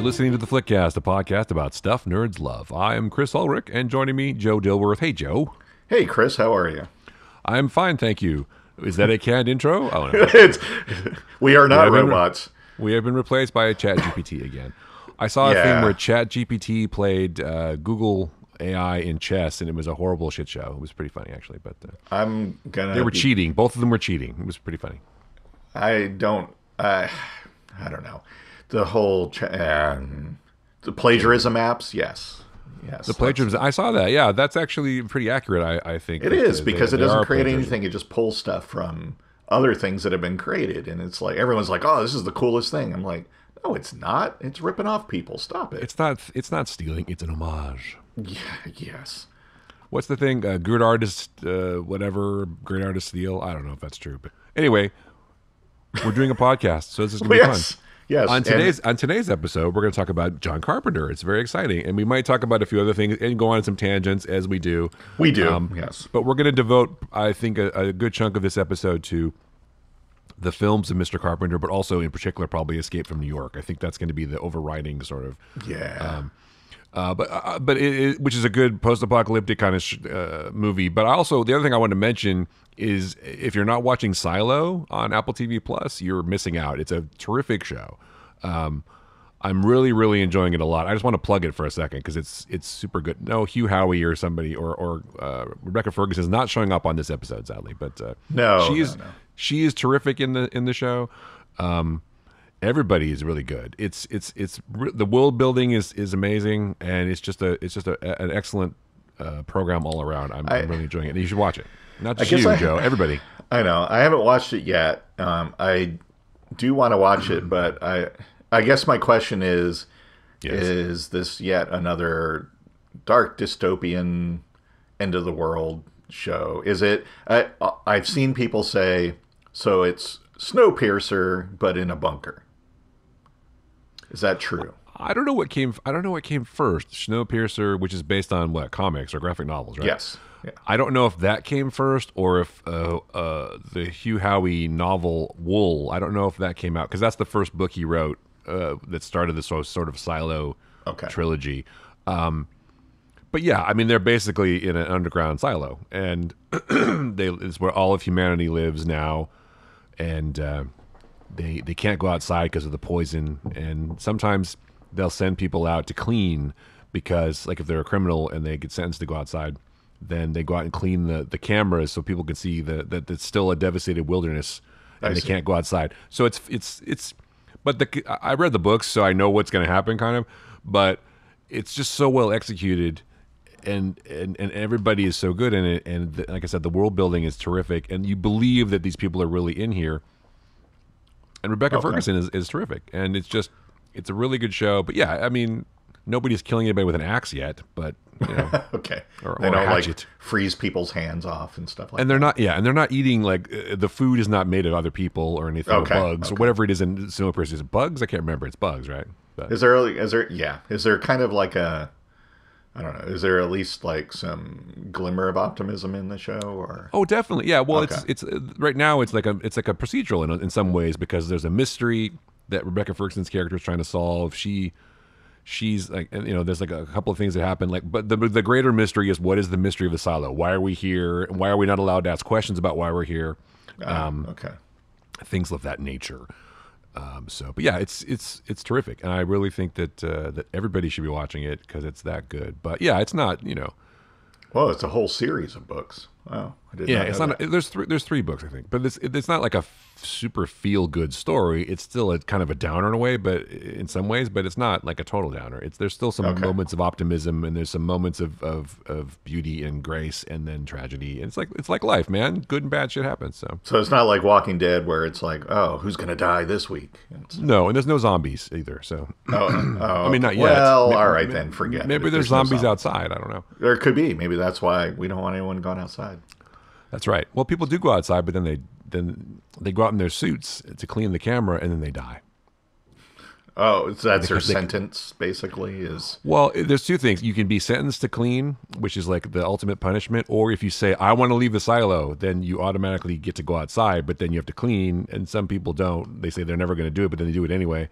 listening to the Flickcast, a podcast about stuff nerds love. I am Chris Ulrich, and joining me, Joe Dilworth. Hey, Joe. Hey, Chris. How are you? I'm fine, thank you. Is that a canned intro? Oh, no. We are not robots. We have been replaced by a ChatGPT again. I saw a thing where ChatGPT played Google AI in chess, and it was a horrible shit show. It was pretty funny, actually. But they were cheating. Both of them were cheating. It was pretty funny. I don't know. The whole the plagiarism apps, yes. The plagiarism, I saw that. Yeah, that's actually pretty accurate, I think. It is, because it doesn't create anything. It just pulls stuff from other things that have been created. And it's like, everyone's like, oh, this is the coolest thing. I'm like, no, it's not. It's ripping off people. Stop it. It's not stealing. It's an homage. Yeah, yes. What's the thing? Good artist, whatever, great artist steal. I don't know if that's true. But anyway, we're doing a podcast, so this is going to be fun. Yes. On today's episode, we're going to talk about John Carpenter. It's very exciting, and we might talk about a few other things and go on some tangents as we do. We do, yes. But we're going to devote, I think, a good chunk of this episode to the films of Mr. Carpenter, but also in particular probably Escape from New York. I think that's going to be the overriding sort of which is a good post-apocalyptic kind of movie. But also the other thing I wanted to mention is if you're not watching Silo on Apple TV Plus, you're missing out. It's a terrific show. I'm really, really enjoying it a lot. I just want to plug it for a second because it's super good. No, Hugh Howey or somebody or Rebecca Ferguson is not showing up on this episode, sadly. But she is terrific in the show. Everybody is really good. It's the world building is amazing, and it's just an excellent program all around. I'm really enjoying it. And you should watch it. Not just you, Joe. Everybody. I know. I haven't watched it yet. I do want to watch it, but I guess my question is, is this yet another dark dystopian end of the world show? Is it? I've seen people say, so it's Snowpiercer, but in a bunker. Is that true? I don't know what came first. Snowpiercer, which is based on what, comics or graphic novels, right? Yes. Yeah. I don't know if that came first or if the Hugh Howey novel Wool. I don't know if that came out because that's the first book he wrote that started this sort of Silo trilogy. But yeah, I mean they're basically in an underground silo, and it's where all of humanity lives now, and they can't go outside because of the poison, and sometimes they'll send people out to clean because, like, if they're a criminal and they get sentenced to go outside, then they go out and clean the cameras so people can see that it's still a devastated wilderness and they can't go outside. So but I read the books, so I know what's going to happen, kind of, but it's just so well executed. And everybody is so good in it, and like I said, the world building is terrific, and you believe that these people are really in here. And Rebecca Ferguson is terrific, and it's a really good show. But yeah, I mean, nobody's killing anybody with an axe yet, but you know, or they don't like freeze people's hands off and stuff like that. And they're not, and they're not eating like the food is not made of other people or anything, or bugs or whatever it is in Snowpiercer. Is it bugs? I can't remember. It's bugs, right? But, is there kind of like a, I don't know. Is there at least like some glimmer of optimism in the show? Or oh, definitely, yeah. Well, it's right now it's like a procedural in some ways because there's a mystery that Rebecca Ferguson's character is trying to solve. She's like, you know, there's like a couple of things that happen. Like, but the greater mystery is what is the mystery of the silo? Why are we here? And why are we not allowed to ask questions about why we're here? Things of that nature. But yeah, it's terrific, and I really think that everybody should be watching it because it's that good. But yeah, it's not, you know. Well, it's a whole series of books. Wow, I didn't know it's not. There's three books, I think, but it's not like a super feel good story. It's still a kind of a downer in a way, but in some ways, but it's not like a total downer. There's still some moments of optimism, and there's some moments of beauty and grace, and then tragedy. And it's like life, man. Good and bad shit happens. So it's not like Walking Dead where it's like, oh, who's gonna die this week? No, and there's no zombies either. So I mean, not yet. Well, all right then, forget. Maybe there's zombies outside. I don't know. There could be. Maybe that's why we don't want anyone going outside. That's right. Well, people do go outside, but then they go out in their suits to clean the camera, and then they die. Oh, so that's their sentence, basically, is... Well, there's two things. You can be sentenced to clean, which is like the ultimate punishment, or if you say, I want to leave the silo, then you automatically get to go outside, but then you have to clean, and some people don't. They say they're never going to do it, but then they do it anyway.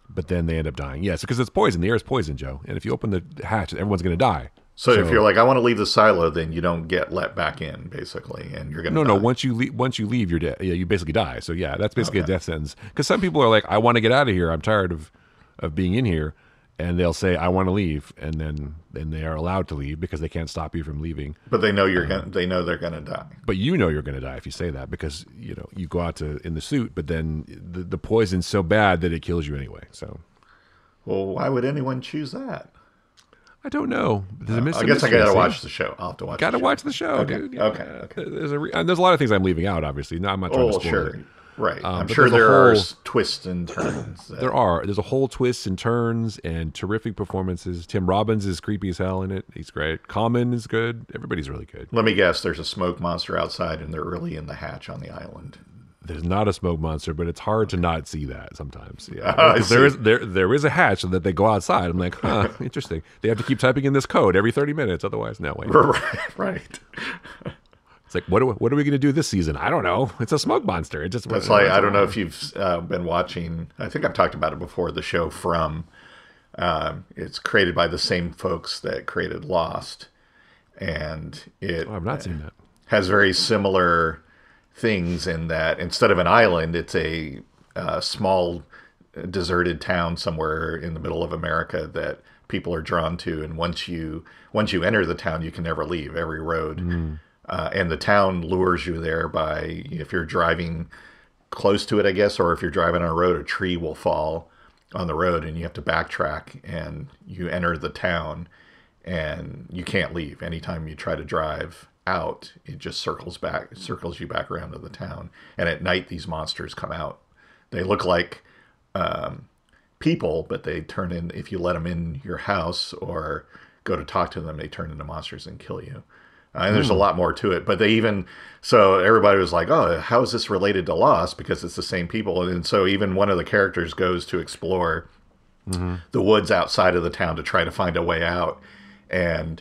but then they end up dying. Yes, because it's poison. The air is poison, Joe. And if you open the hatch, everyone's going to die. So if you're like, I want to leave the silo, then you don't get let back in, basically, and you're going to die. No. Once you leave, you're dead. Yeah, you basically die. So yeah, that's basically a death sentence. Because some people are like, I want to get out of here. I'm tired of being in here, and they'll say, I want to leave, and then they are allowed to leave because they can't stop you from leaving. But they know they know they're going to die. But you know you're going to die if you say that because you go out in the suit, but then the poison's so bad that it kills you anyway. So, well, why would anyone choose that? I don't know. I guess I got to watch the show. I'll have to watch. Got to watch the show, dude. Yeah. Okay. There's a lot of things I'm leaving out. Obviously, no, I'm not trying to spoil it. Right. I'm sure there are twists and turns. There are. There's a whole twists and turns and terrific performances. Tim Robbins is creepy as hell in it. He's great. Common is good. Everybody's really good. Let me guess. There's a smoke monster outside, and they're really in the hatch on the island. There's not a smoke monster, but it's hard to not see that sometimes. Yeah, there is a hatch so that they go outside. I'm like, huh, interesting. They have to keep typing in this code every 30 minutes, otherwise, no way. Right. It's like, what are we going to do this season? I don't know. It's a smoke monster. It just that's like I don't know if you've been watching. I think I've talked about it before. The show From. It's created by the same folks that created Lost, and I've not seen that. Has very similar things in that instead of an island, it's a small deserted town somewhere in the middle of America that people are drawn to, and once you enter the town, you can never leave. Every road, and the town lures you there by if you're driving close to it, I guess, or if you're driving on a road, a tree will fall on the road, and you have to backtrack, and you enter the town, and you can't leave. Anytime you try to drive out, it just circles you back around to the town. And at night, these monsters come out. They look like people, but they turn in, if you let them in your house or go to talk to them, they turn into monsters and kill you. And there's a lot more to it. But so everybody was like, oh, how is this related to Lost? Because it's the same people. And so even one of the characters goes to explore the woods outside of the town to try to find a way out. And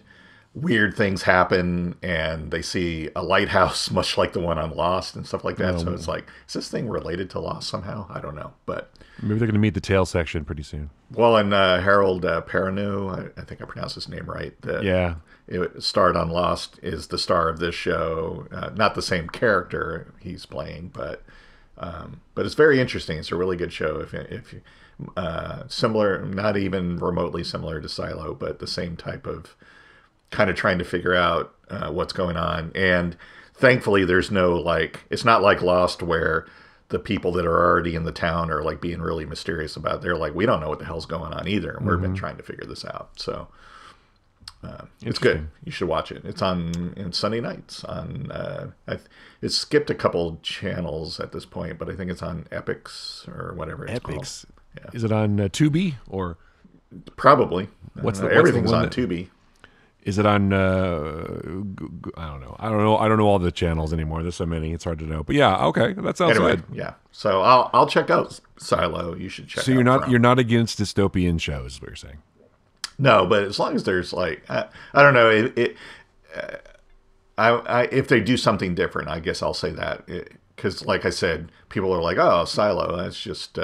weird things happen, and they see a lighthouse much like the one on Lost and stuff like that. So it's like, is this thing related to Lost somehow? I don't know, but maybe they're going to meet the tail section pretty soon. Well, and Harold Perrineau, I think I pronounced his name right. It starred on Lost, is the star of this show. Not the same character he's playing, but it's very interesting. It's a really good show. If similar, not even remotely similar to Silo, but the same type of kind of trying to figure out what's going on. And thankfully there's no it's not like Lost where the people that are already in the town are like being really mysterious about it. They're like, we don't know what the hell's going on either, and we've been trying to figure this out. So it's good. You should watch it. It's on Sunday nights on it's skipped a couple channels at this point, but I think it's on Epix or whatever it's called. Yeah. Is it on Tubi or probably everything's on Tubi? Is it on? I don't know. I don't know all the channels anymore. There's so many. It's hard to know. But yeah, okay, that sounds good. Yeah. So I'll check out Silo. You should check. So you're not against dystopian shows, is what you're saying? No, but as long as there's I don't know if they do something different, I guess I'll say that because like I said, people are like, oh, Silo, that's just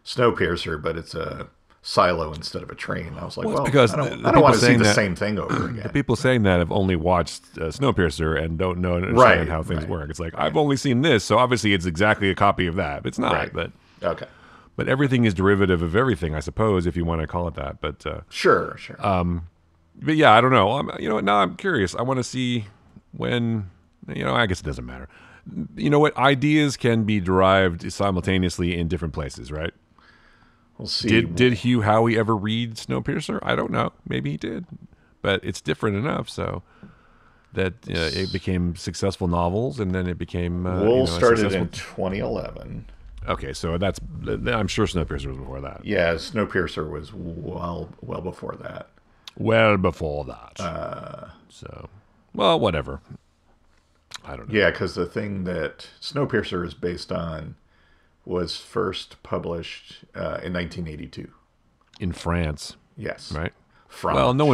Snowpiercer, but it's a silo instead of a train. I was like, because I don't want to see the same thing over again. The people saying that have only watched Snowpiercer and don't understand how things work. It's like, I've only seen this, so obviously it's exactly a copy of that. It's not, but okay. But everything is derivative of everything, I suppose, if you want to call it that. But sure. But yeah, I don't know. Now I'm curious. I want to see when. I guess it doesn't matter. You know what? Ideas can be derived simultaneously in different places, right? We'll see. Did Hugh Howey ever read Snowpiercer? I don't know. Maybe he did, but it's different enough so that it became successful novels, and then it became. Started in 2011. Okay, so I'm sure Snowpiercer was before that. Yeah, Snowpiercer was well before that. Well before that. Well, whatever. I don't know. Yeah, because the thing that Snowpiercer is based on was first published in 1982 in France. Yes, right. France. Well, no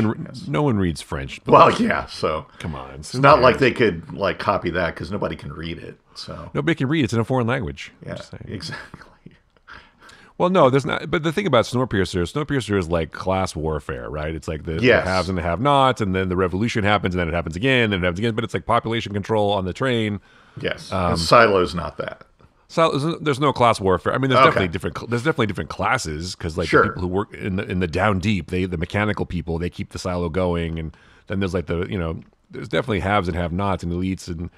one reads French. Well, yeah. So come on, it's not like they could copy that because nobody can read it. So nobody can read it. It's in a foreign language. Yeah, exactly. Well, no, there's not. But the thing about Snowpiercer is like class warfare, right? It's like the haves and the have-nots, and then the revolution happens, and then it happens again, and it happens again. But it's like population control on the train. Yes, and Silo's not that. So there's no class warfare. I mean, there's definitely different classes because like the people who work in the down deep, the mechanical people, they keep the silo going, and then there's like there's definitely haves and have-nots and elites and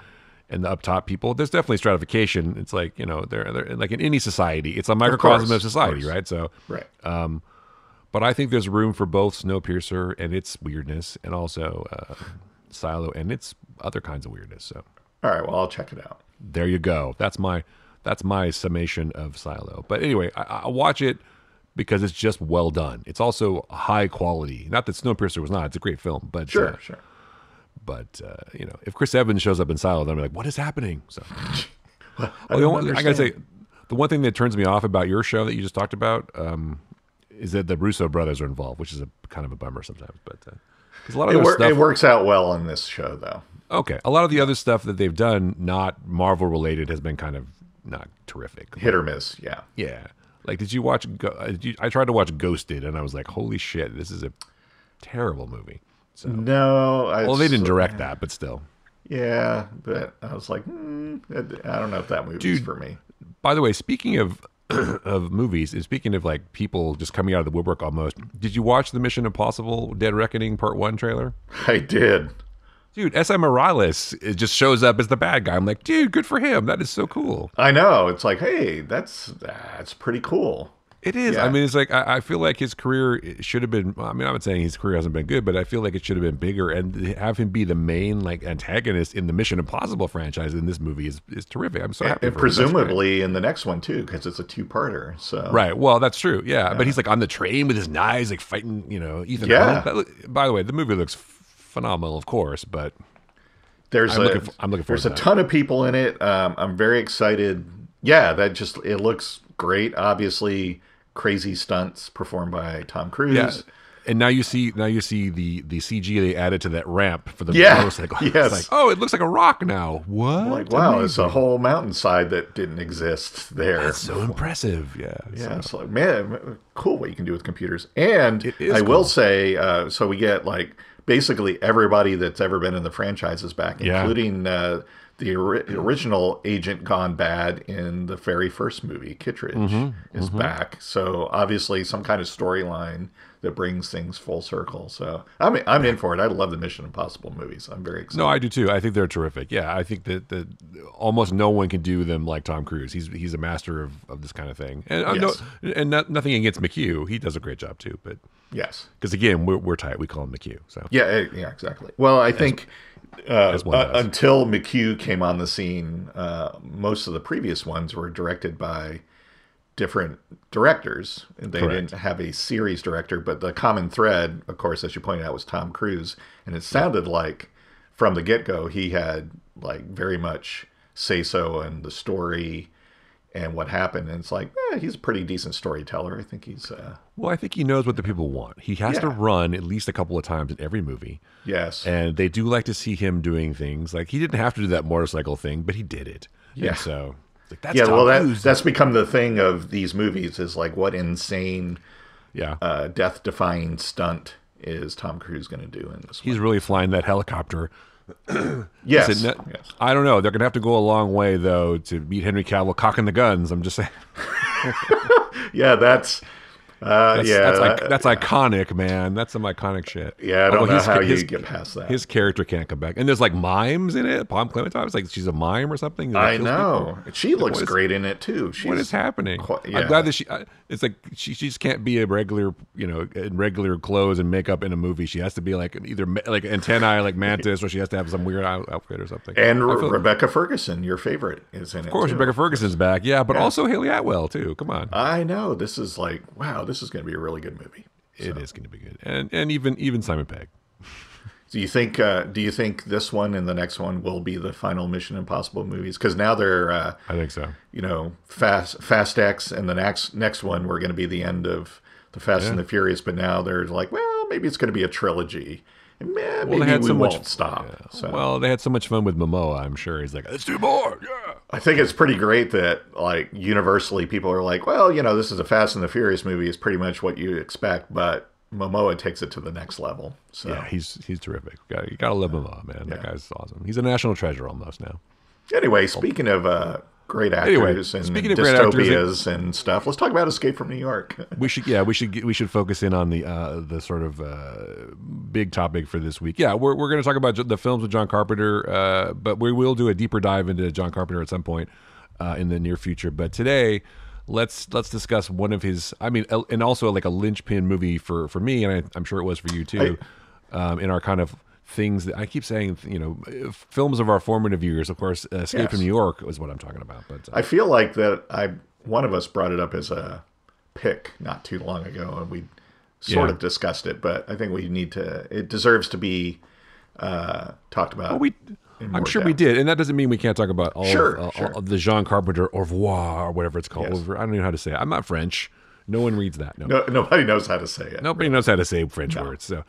the up top people. There's definitely stratification. It's like they're like in any society, it's a microcosm of society, right? So right. But I think there's room for both Snowpiercer and its weirdness, and also Silo and its other kinds of weirdness. So all right, well I'll check it out. There you go. That's my summation of Silo. But anyway, I watch it because it's just well done. It's also high quality. Not that Snowpiercer was not. It's a great film. But sure. But if Chris Evans shows up in Silo, then I'm like, what is happening? So I gotta say, the one thing that turns me off about your show that you just talked about is that the Russo brothers are involved, which is a kind of a bummer sometimes. But a lot of it works out well on this show, though. Okay, a lot of the other stuff that they've done, not Marvel related, has been kind of not terrific. Hit or miss, yeah. Yeah. Like, did you watch? I tried to watch Ghosted, and I was like, "Holy shit, this is a terrible movie." So, no, they didn't direct that, but still. Yeah, but I was like, I don't know if that movie's for me. By the way, speaking of of movies, and speaking of like people just coming out of the woodwork almost, did you watch the Mission Impossible: Dead Reckoning Part 1 trailer? I did. Dude, S.M. Morales, it just shows up as the bad guy. I'm like, dude, good for him. That is so cool. I know. It's like, hey, that's pretty cool. It is. Yeah. I mean, it's like, I feel like his career should have been, I mean, I'm not saying his career hasn't been good, but I feel like it should have been bigger, and have him be the main like antagonist in the Mission Impossible franchise in this movie is terrific. I'm so happy and for presumably in the next one too, because it's a two-parter. So right. Well, that's true. Yeah. But he's like on the train with his knives, like fighting, Ethan. Yeah. By the way, the movie looks phenomenal, of course, but I'm looking forward there's to a ton of people in it. I'm very excited. Yeah, it looks great. Obviously, crazy stunts performed by Tom Cruise. Yeah. And now you see the CG they added to that ramp for the motorcycle. Yes. It's like, it looks like a rock now. What? Like, wow, amazing. It's a whole mountainside that didn't exist there. That's so impressive. Yeah. Yeah. So like, man, cool what you can do with computers. And I will say, so we get like basically everybody that's ever been in the franchise is back, including the original agent gone bad in the very first movie, Kittredge, is back. So obviously some kind of storyline that brings things full circle. So I'm in for it. I love the Mission Impossible movies. I'm very excited. No, I do too. I think they're terrific. Yeah, I think that almost no one can do them like Tom Cruise. He's a master of this kind of thing. And nothing against McHugh. He does a great job too. But yes, because again, we're tight. We call him McHugh. So yeah, exactly. Well, I think. Until McHugh came on the scene, most of the previous ones were directed by different directors. They didn't have a series director, but the common thread, of course, as you pointed out, was Tom Cruise. And it sounded like from the get-go, he had like very much say-so in the story and what happened. And it's like, he's a pretty decent storyteller. I think he's... Well, I think he knows what the people want. He has to run at least a couple of times in every movie. Yes. And they do like to see him doing things. Like, he didn't have to do that motorcycle thing, but he did it. Yeah. And so, like, that's Tom Cruise. That's become the thing of these movies is like, what insane, death-defying stunt is Tom Cruise going to do in this one? He's really flying that helicopter. Yes. Listen, I don't know. They're going to have to go a long way, though, to beat Henry Cavill cocking the guns. I'm just saying. Yeah, that's iconic, man. That's some iconic shit. Yeah, I don't know how you get past that. His character can't come back. And there's like mimes in it. Palm Clementine was like, she's a mime or something. I know. People. She looks great in it too. What is happening? I'm glad that it's like she just can't be a regular, in regular clothes and makeup in a movie. She has to be like either like antennae like Mantis, or she has to have some weird outfit or something. And Rebecca Ferguson, your favorite, is in it. Of course, Rebecca Ferguson's back. Yeah, but also Haley Atwell too. Come on. I know. This is like, wow, this is going to be a really good movie. It is going to be good, and even Simon Pegg. Do you think this one and the next one will be the final Mission Impossible movies? Because now they're I think so. Fast X, and the next one we're going to be the end of the Fast and the Furious. But now they're like, well, maybe it's going to be a trilogy. And maybe we won't stop. Yeah. So. Well, they had so much fun with Momoa. I'm sure he's like, let's do more. Yeah. I think it's pretty great that, like, universally people are like, well, this is a Fast and the Furious movie. It's pretty much what you expect, but Momoa takes it to the next level. So yeah, he's terrific. You gotta love Momoa, man. That guy's awesome. He's a national treasure almost now. Anyway, speaking of great actors and dystopias and stuff, let's talk about Escape from New York. we should focus in on the sort of big topic for this week. Yeah, we're going to talk about the films with John Carpenter, but we will do a deeper dive into John Carpenter at some point in the near future. But today, let's discuss one of his. I mean, and also like a linchpin movie for me, and I'm sure it was for you too. In our kind of things that I keep saying, films of our formative years. Of course, Escape from New York was what I'm talking about. But I feel like that one of us brought it up as a pick not too long ago, and we sort of discussed it. But I think we need to. It deserves to be talked about. Well, I'm sure we did, and that doesn't mean we can't talk about all of the John Carpenter au revoir or whatever it's called. Yes. I don't even know how to say it. I'm not French. No one reads that. No, nobody knows how to say it. Nobody knows how to say French words. So.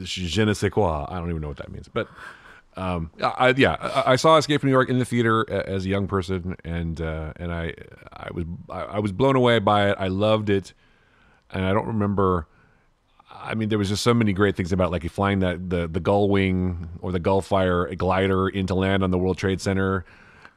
Je ne sais quoi. I don't even know what that means. But I saw Escape from New York in the theater as a young person, and I was blown away by it. I loved it, and I don't remember. I mean, there was just so many great things about like flying the Gull Wing or the Gullfire glider into land on the World Trade Center,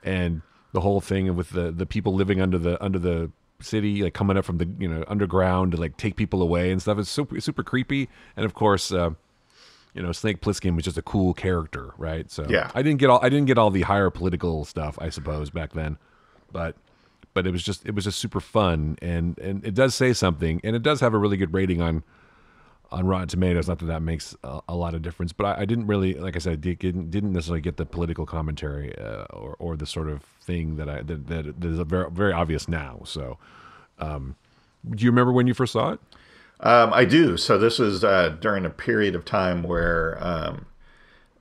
and the whole thing with the people living under the city, like coming up from the underground to like take people away and stuff. It's super creepy, and of course, Snake Plissken was just a cool character, right? So yeah, I didn't get all the higher political stuff, I suppose, back then, but it was just super fun, and it does say something, and it does have a really good rating on Rotten Tomatoes. Not that makes a lot of difference, but I didn't really, like I said, didn't necessarily get the political commentary or the sort of thing that is very, very obvious now. So, do you remember when you first saw it? I do. So this was during a period of time where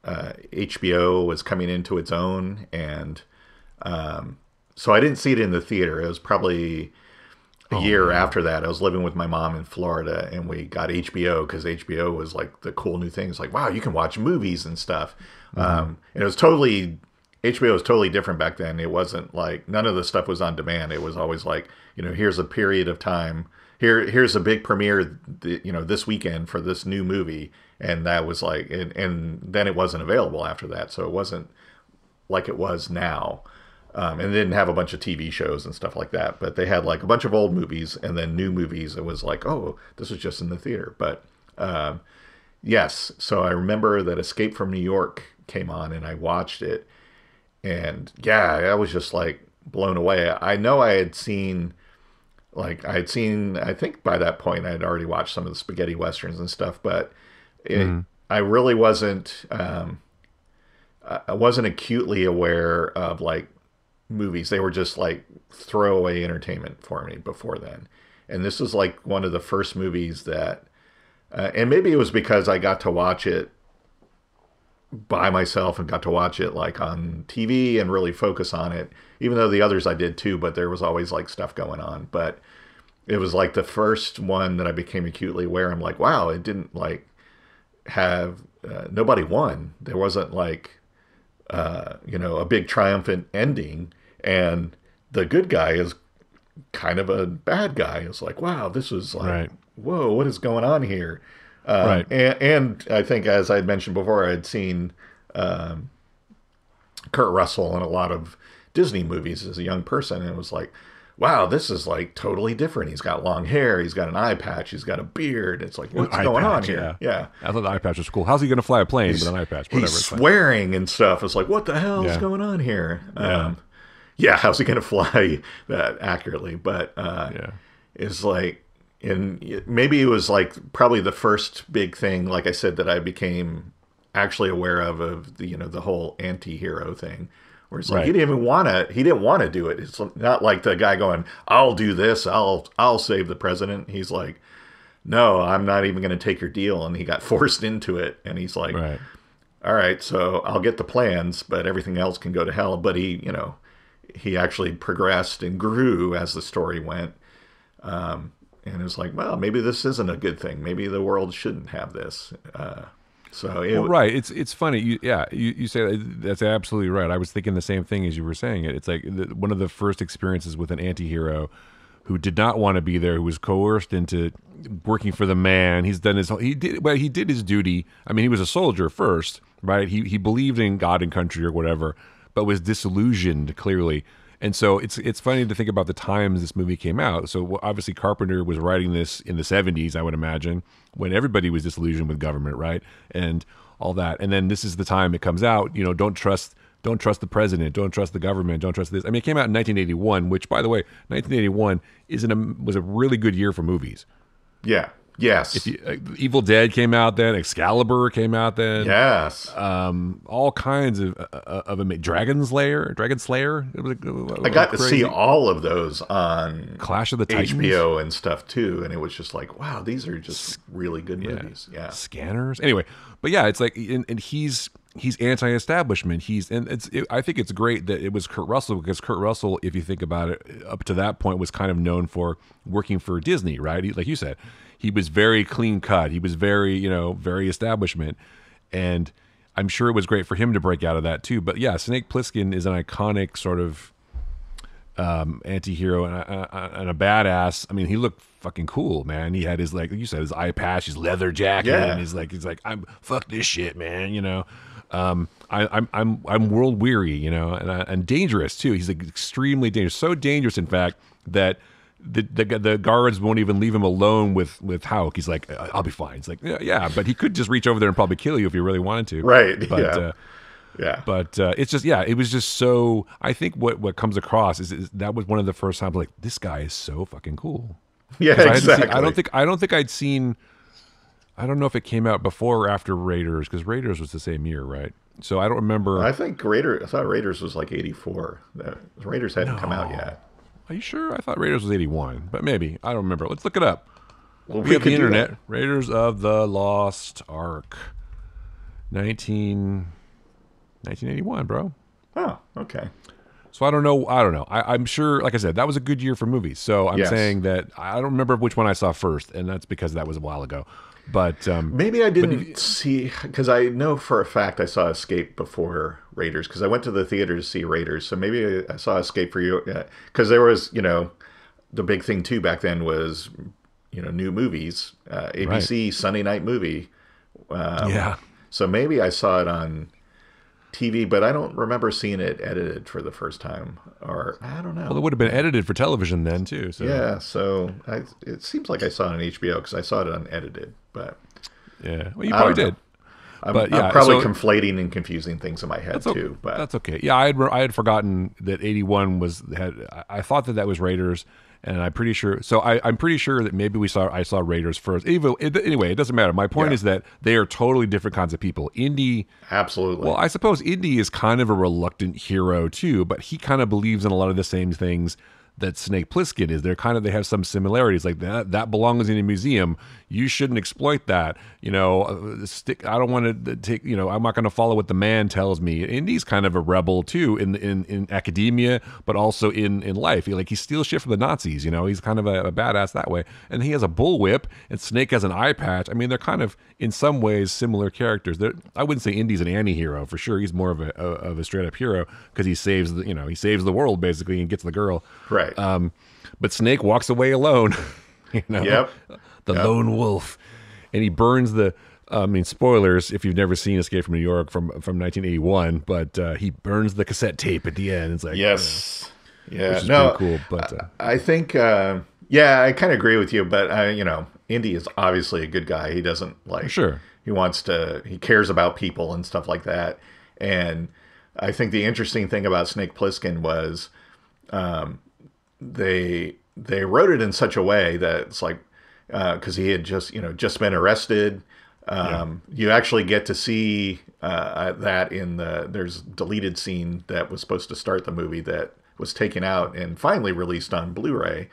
HBO was coming into its own, and so I didn't see it in the theater. It was probably a year after that. I was living with my mom in Florida, and we got HBO because HBO was like the cool new thing. It's like, wow, you can watch movies and stuff. And it was HBO was totally different back then. It wasn't like, none of the stuff was on demand. It was always like, here's a period of time. Here's a big premiere, this weekend for this new movie. And that was like, and then it wasn't available after that. So it wasn't like it was now. And they didn't have a bunch of TV shows and stuff like that, but they had like a bunch of old movies and then new movies. It was like, oh, this was just in the theater. But yes, so I remember that Escape from New York came on and I watched it. And yeah, I was just like blown away. I know I had seen, I think by that point I had already watched some of the spaghetti westerns and stuff, but I really wasn't, I wasn't acutely aware of like movies. They were just like throwaway entertainment for me before then. And this was like one of the first movies that, and maybe it was because I got to watch it by myself and got to watch it like on TV and really focus on it, even though the others I did too, but there was always like stuff going on. But it was like the first one that I became acutely aware. I'm like, wow, it didn't like have, nobody won. There wasn't like, a big triumphant ending, and the good guy is kind of a bad guy. It's like, wow, this is like, whoa, what is going on here? And I think, as I had mentioned before, I had seen Kurt Russell in a lot of Disney movies as a young person, and it was like, wow, this is like totally different. He's got long hair, he's got an eye patch, he's got a beard. It's like, what's going on here? Yeah. I thought the eye patch was cool. How's he going to fly a plane with an eye patch? Whatever, he's swearing and stuff. It's like, what the hell is going on here? How's he going to fly that accurately? But it's like, and maybe it was like probably the first big thing, like I said, that I became actually aware of the, the whole anti-hero thing. Where it's like he didn't want to do it. It's not like the guy going, I'll do this, I'll save the president. He's like, no, I'm not even going to take your deal. And he got forced into it. And he's like, all right, so I'll get the plans, but everything else can go to hell. But he actually progressed and grew as the story went. And it was like, well, maybe this isn't a good thing. Maybe the world shouldn't have this. So right. It's funny. You say that's absolutely right. I was thinking the same thing as you were saying it. It's like one of the first experiences with an anti-hero who did not want to be there, who was coerced into working for the man. He did his duty. I mean, he was a soldier first, right? He believed in God and country or whatever, but was disillusioned clearly. And so it's funny to think about the times this movie came out. So obviously Carpenter was writing this in the 70s, I would imagine, when everybody was disillusioned with government, right? And all that. And then this is the time it comes out, don't trust the president, don't trust the government, don't trust this. I mean, it came out in 1981, which, by the way, 1981 was a really good year for movies. Yeah. Yes. Evil Dead came out then. Excalibur came out then. Yes. All kinds of Dragon Slayer. I got to see all of those on Clash of the Titans, HBO and stuff too, and it was just like, wow, these are just really good movies. Yeah. Scanners. Anyway, but yeah, it's like, and he's anti-establishment. I think it's great that it was Kurt Russell, because Kurt Russell, if you think about it, up to that point was kind of known for working for Disney, right? Like you said, he was very clean cut. He was very, very establishment. And I'm sure it was great for him to break out of that too. But yeah, Snake Plissken is an iconic sort of anti-hero and a badass. I mean, he looked fucking cool, man. He had his, like you said, his eye patch, his leather jacket, and he's like, I'm fuck this shit, man. I'm world weary, and dangerous too. He's like extremely dangerous, so dangerous, in fact, that the guards won't even leave him alone with Hauk. He's like, I'll be fine. He's like, yeah, but he could just reach over there and probably kill you if he really wanted to. Right. But, yeah. But it's just, it was just so. I think what comes across is that was one of the first times, like, this guy is so fucking cool. Yeah, exactly. I don't think I'd seen. I don't know if it came out before or after Raiders, because Raiders was the same year, right? So I don't remember. I thought Raiders was like 84. Raiders hadn't come out yet. Are you sure? I thought Raiders was 81, but maybe. I don't remember. Let's look it up. Well, we have the internet. Raiders of the Lost Ark. 1981, bro. Oh, okay. So I don't know. I'm sure, like I said, that was a good year for movies. So I'm saying that I don't remember which one I saw first, and that's because that was a while ago. But maybe I didn't see, because I know for a fact I saw Escape before Raiders, because I went to the theater to see Raiders. So maybe I saw Escape for you, because there was, the big thing too back then was, new movies, ABC Sunday Night Movie. So maybe I saw it on TV, but I don't remember seeing it edited for the first time, or I don't know. Well, it would have been edited for television then too. So. Yeah, so it seems like I saw it on HBO because I saw it unedited, but yeah, well, you probably did. I'm probably conflating and confusing things in my head too. But that's okay. Yeah, I had forgotten that 81 I thought that was Raiders. And I'm pretty sure. So I'm pretty sure that maybe I saw Raiders first. Anyway, it doesn't matter. My point is that they are totally different kinds of people. Indy, absolutely. Well, I suppose Indy is kind of a reluctant hero too, but he kind of believes in a lot of the same things that Snake Plissken is. They have some similarities. Like that belongs in a museum. You shouldn't exploit that. I don't want to take. I'm not going to follow what the man tells me. Indy's kind of a rebel too in academia, but also in life. He steals shit from the Nazis. He's kind of a badass that way. And he has a bullwhip, and Snake has an eye patch. I mean, they're kind of in some ways similar characters. I wouldn't say Indy's an anti-hero for sure. He's more of a straight up hero because he saves the world basically and gets the girl. Right. But Snake walks away alone. Yep. The lone wolf, and he burns spoilers if you've never seen Escape from New York from 1981, but he burns the cassette tape at the end. It's like, yes, which is pretty cool. But I think, I kind of agree with you. But Indy is obviously a good guy. He doesn't he cares about people and stuff like that. And I think the interesting thing about Snake Plissken was, they wrote it in such a way that it's like, because he had just been arrested. You actually get to see that there's a deleted scene that was supposed to start the movie that was taken out and finally released on Blu-ray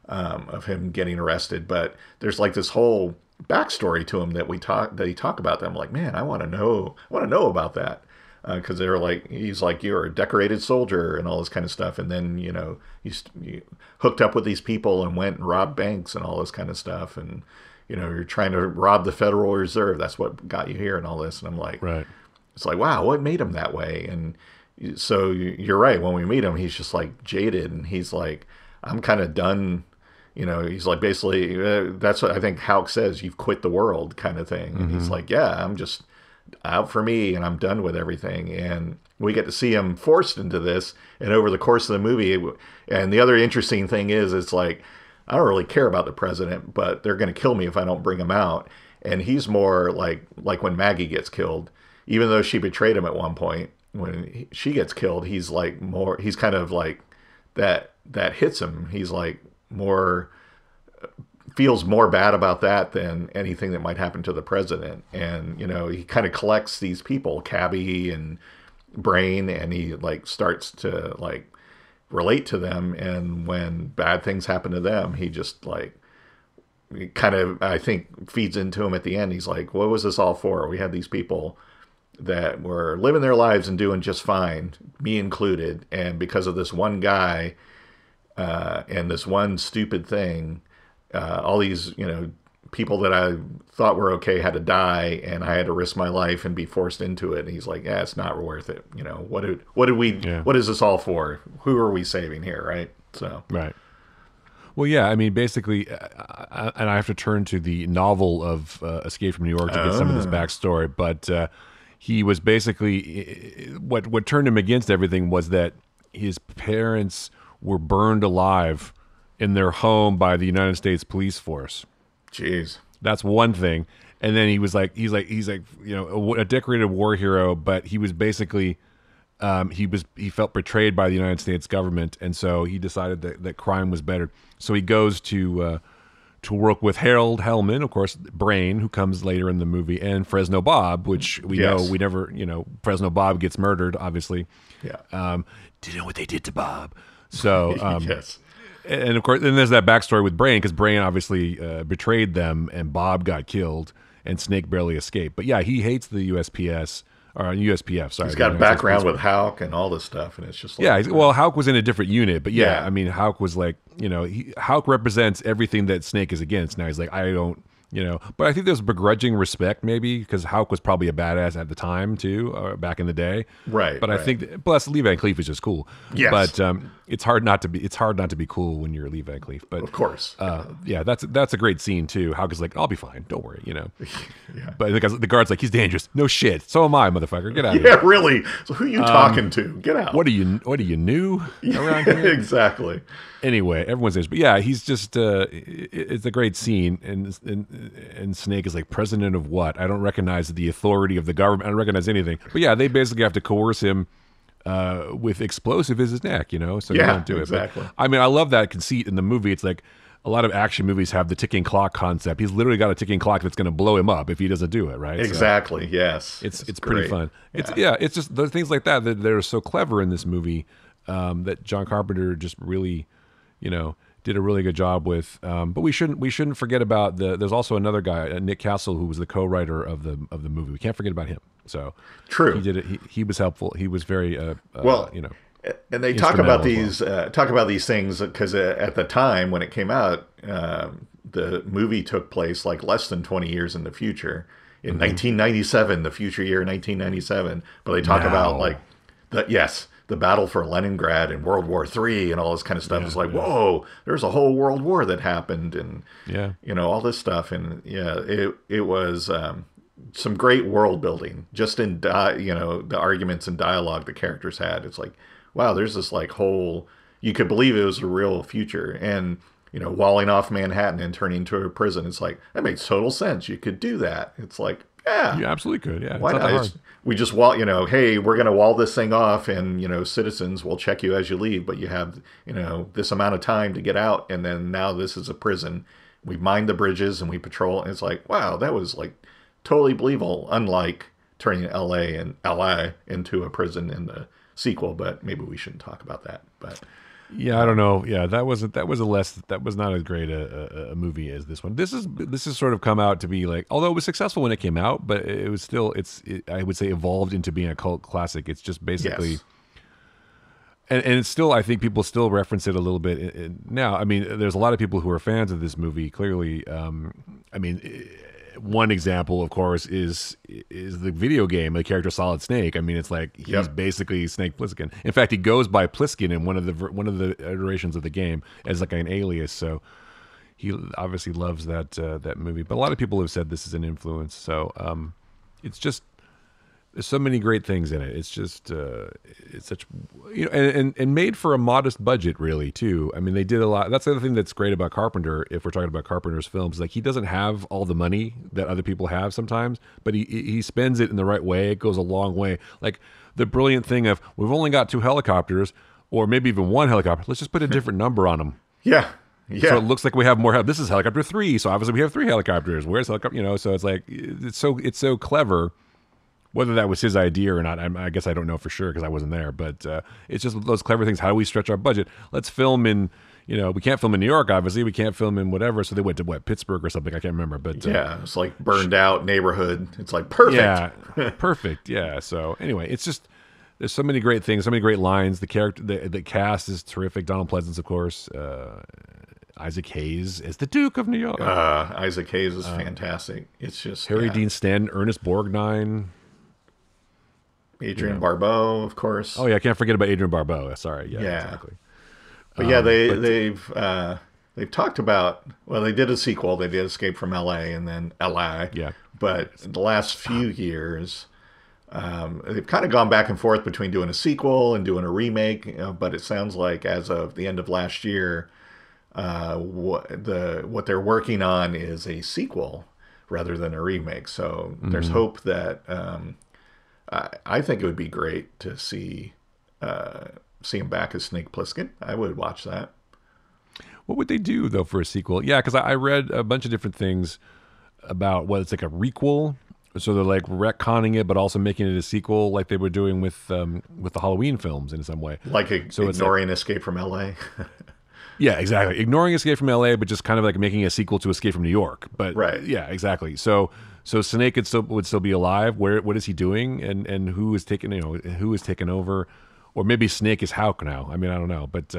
of him getting arrested. But there's like this whole backstory to him that he talk about. That I'm like, man, I want to know about that. Because they were like, he's like, you're a decorated soldier and all this kind of stuff. And then, you hooked up with these people and went and robbed banks and all this kind of stuff. And, you're trying to rob the Federal Reserve. That's what got you here and all this. And I'm like, right. It's like, wow, what made him that way? And so you're right. When we meet him, he's just like jaded, and he's like, I'm kind of done. He's like, basically, that's what I think Houck says, you've quit the world kind of thing. And he's like, yeah, I'm just out for me and I'm done with everything. And we get to see him forced into this. And over the course of the movie, and the other interesting thing is, it's like, I don't really care about the president, but they're going to kill me if I don't bring him out. And he's more like when Maggie gets killed, even though she betrayed him at one point, when she gets killed, he's like more, he's kind of like that hits him. He's like more, feels more bad about that than anything that might happen to the president. And, he kind of collects these people, Cabby and Brain, and he like starts to like relate to them. And when bad things happen to them, he just like kind of, I think, feeds into him at the end. He's like, what was this all for? We had these people that were living their lives and doing just fine, me included. And because of this one guy and this one stupid thing, all these, people that I thought were okay had to die, and I had to risk my life and be forced into it. And he's like, yeah, it's not worth it. What is this all for? Who are we saving here? Right. So, right. Well, yeah, I mean, basically, and I have to turn to the novel of Escape from New York to get some of this backstory, but he was basically, what turned him against everything was that his parents were burned alive in their home by the United States police force. Jeez. That's one thing. And then he's like, a decorated war hero, but he was basically, he felt betrayed by the United States government. And so he decided that crime was better. So he goes to work with Harold Hellman, of course, Brain, who comes later in the movie, and Fresno Bob, which we know, Fresno Bob gets murdered, obviously. Yeah. Do you know what they did to Bob? So, yes. And of course, then there's that backstory with Brain, because Brain obviously betrayed them, and Bob got killed, and Snake barely escaped. But yeah, he hates the USPS, or USPF, sorry. He's got a background with Houck and all this stuff, and it's just like... Yeah, well, Houck was in a different unit, but yeah. I mean, Houck was like, Houck represents everything that Snake is against. Now he's like, I don't... but I think there's begrudging respect, maybe, because Houck was probably a badass at the time too, back in the day. Right. But I think, plus Lee Van Cleef is just cool. Yes. But it's hard not to be cool when you're Lee Van Cleef. But of course. Yeah, that's a great scene too. Houck is like, I'll be fine, don't worry, Yeah. But the guard's like, he's dangerous. No shit. So am I, motherfucker. Get out of here. Yeah, really. So who are you talking to? Get out. What are you new around here? Exactly. Anyway, everyone's there. But yeah, he's just it's a great scene, and Snake is like, president of what? I don't recognize the authority of the government. I don't recognize anything. But yeah, they basically have to coerce him with explosive in his neck, so you don't do it. Exactly. But, I mean, I love that conceit in the movie. It's like a lot of action movies have the ticking clock concept. He's literally got a ticking clock that's going to blow him up if he doesn't do it, right? Exactly. So yes. It's pretty fun. It's just the things like that are so clever in this movie that John Carpenter just really, did a really good job with. But we shouldn't forget about there's also another guy, Nick Castle, who was the co-writer of the movie. We can't forget about him. So true. He did it. He was helpful. He was very and they talk about these things because at the time when it came out, the movie took place like less than 20 years in the future, in 1997, the future year 1997. But they talk about like the battle for Leningrad and World War III and all this kind of stuff. It's like, whoa, there's a whole world war that happened, and all this stuff. And it was some great world building just in the arguments and dialogue the characters had. It's like, wow, there's this like whole, you could believe it was a real future. And walling off Manhattan and turning into a prison, it's like, that makes total sense. You could do that. It's like, yeah, you absolutely could. Yeah, why not? We just wall, hey, we're going to wall this thing off, and citizens will check you as you leave, but you have this amount of time to get out, and then now this is a prison. We mine the bridges and we patrol, and it's like, wow, that was like totally believable. Unlike turning LA into a prison in the sequel, but maybe we shouldn't talk about that. But yeah, I don't know. Yeah, that was not as great a movie as this one. This has sort of come out to be like, although it was successful when it came out, but it was still I would say evolved into being a cult classic. It's just basically And it's still, I think people still reference it a little bit now. I mean, there's a lot of people who are fans of this movie. Clearly, I mean, one example, of course, is the video game, the character Solid Snake. I mean, it's like he's basically Snake Plissken. In fact, he goes by Plissken in one of the iterations of the game as like an alias. So he obviously loves that movie. But a lot of people have said this is an influence. So it's just. There's so many great things in it. It's just, it's such, and made for a modest budget, really, too. I mean, they did a lot. That's the other thing that's great about Carpenter, if we're talking about Carpenter's films. Like, he doesn't have all the money that other people have sometimes, but he spends it in the right way. It goes a long way. Like, the brilliant thing of, we've only got 2 helicopters, or maybe even 1 helicopter. Let's just put a different number on them. Yeah. So it looks like we have more. This is helicopter 3, so obviously we have 3 helicopters. Where's helicopter? So it's like, it's so clever. Whether that was his idea or not, I guess I don't know for sure because I wasn't there. But it's just those clever things. How do we stretch our budget? Let's film in, we can't film in New York, obviously. We can't film in whatever. So they went to, Pittsburgh or something. I can't remember. But it's like burned out neighborhood. It's like perfect. Yeah, perfect. Yeah. So anyway, it's just, there's so many great things, so many great lines. The character, the cast is terrific. Donald Pleasance, of course. Isaac Hayes is the Duke of New York. Isaac Hayes is fantastic. It's just Harry Dean Stanton, Ernest Borgnine. Adrian Barbeau, of course. Oh yeah, I can't forget about Adrian Barbeau. Sorry, exactly. But they've talked about. Well, they did a sequel. They did Escape from L.A. and then L.A. Yeah. But in the last few years, they've kind of gone back and forth between doing a sequel and doing a remake. But it sounds like as of the end of last year, what they're working on is a sequel rather than a remake. So there's hope that. I think it would be great to see him back as Snake Plissken. I would watch that. What would they do though for a sequel? Yeah, because I read a bunch of different things about it's like a requel. So they're like retconning it, but also making it a sequel, like they were doing with the Halloween films in some way. Like ignoring Escape from L.A. Yeah, exactly. Ignoring Escape from L.A., but just kind of like making a sequel to Escape from New York. But right. Yeah, exactly. So Snake would still be alive. What is he doing? And who is taking over? Or maybe Snake is Hawk now. I mean, I don't know. But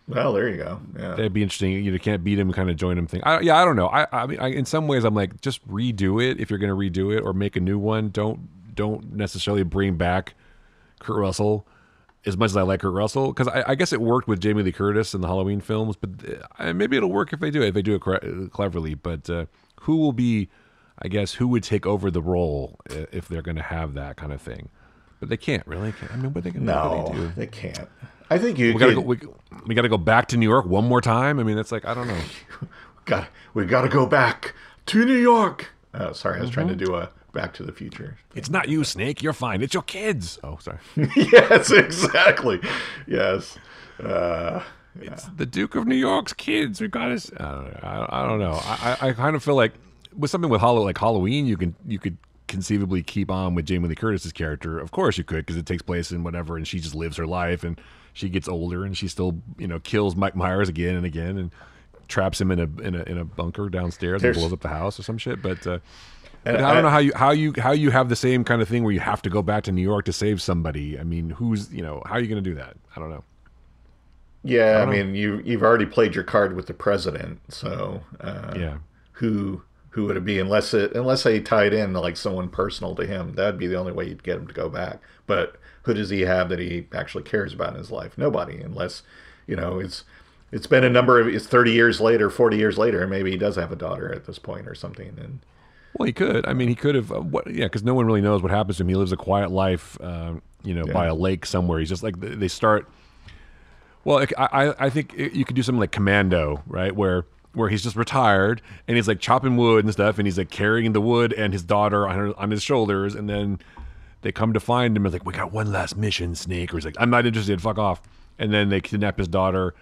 well, there you go. Yeah, that'd be interesting. You can't beat him, kind of join him thing. I don't know. I mean, in some ways, I'm like, just redo it if you're going to redo it, or make a new one. Don't necessarily bring back Kurt Russell. As much as I like Kurt Russell, because I guess it worked with Jamie Lee Curtis in the Halloween films, but maybe it'll work if they do it cleverly. But who would take over the role if they're going to have that kind of thing? But they can't really. I mean, what are they going to do? They can't. I think we got to go back to New York one more time. I mean, that's like, I don't know. we got to go back to New York. Oh, sorry, I was trying to do a Back to the Future. It's not you, Snake. You're fine. It's your kids. Oh, sorry. Yes, exactly. Yes. It's the Duke of New York's kids. We got us. I don't know. I kind of feel like with something with Halloween, you could conceivably keep on with Jamie Lee Curtis's character. Of course you could, because it takes place in whatever, and she just lives her life, and she gets older, and she still kills Mike Myers again and again, and traps him in a bunker downstairs and blows up the house or some shit. But I don't know how you have the same kind of thing where you have to go back to New York to save somebody. I mean, how are you going to do that? I don't know. Yeah, I mean, you've already played your card with the president, so who would it be unless they tied in like someone personal to him? That'd be the only way you'd get him to go back. But who does he have that he actually cares about in his life? Nobody, unless it's been it's 30 years later, 40 years later, and maybe he does have a daughter at this point or something. And well, he could. I mean, he could have. Because no one really knows what happens to him. He lives a quiet life, by a lake somewhere. He's just like they start. Well, I think you could do something like Commando, right? Where he's just retired and he's like chopping wood and stuff, and he's like carrying the wood and his daughter on his shoulders, and then they come to find him and like, we got one last mission, Snake. Or he's like, I'm not interested. Fuck off. And then they kidnap his daughter.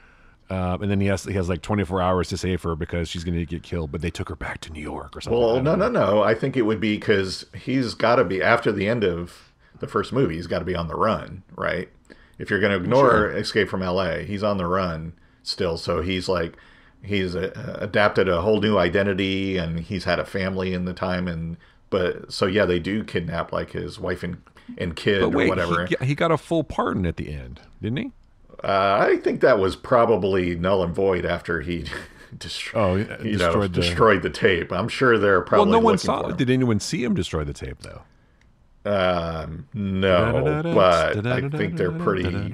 And then he has like 24 hours to save her because she's going to get killed. But they took her back to New York or something. Well, no. I think it would be because he's got to be, after the end of the first movie, he's got to be on the run, right? If you're going to ignore Escape from L.A., he's on the run still. So he's adapted a whole new identity, and he's had a family in the time. They do kidnap like his wife and kid or whatever. He got a full pardon at the end, didn't he? I think that was probably null and void after he destroyed the tape. I'm sure they're probably no one saw it. Did anyone see him destroy the tape, though? No, but I think they're pretty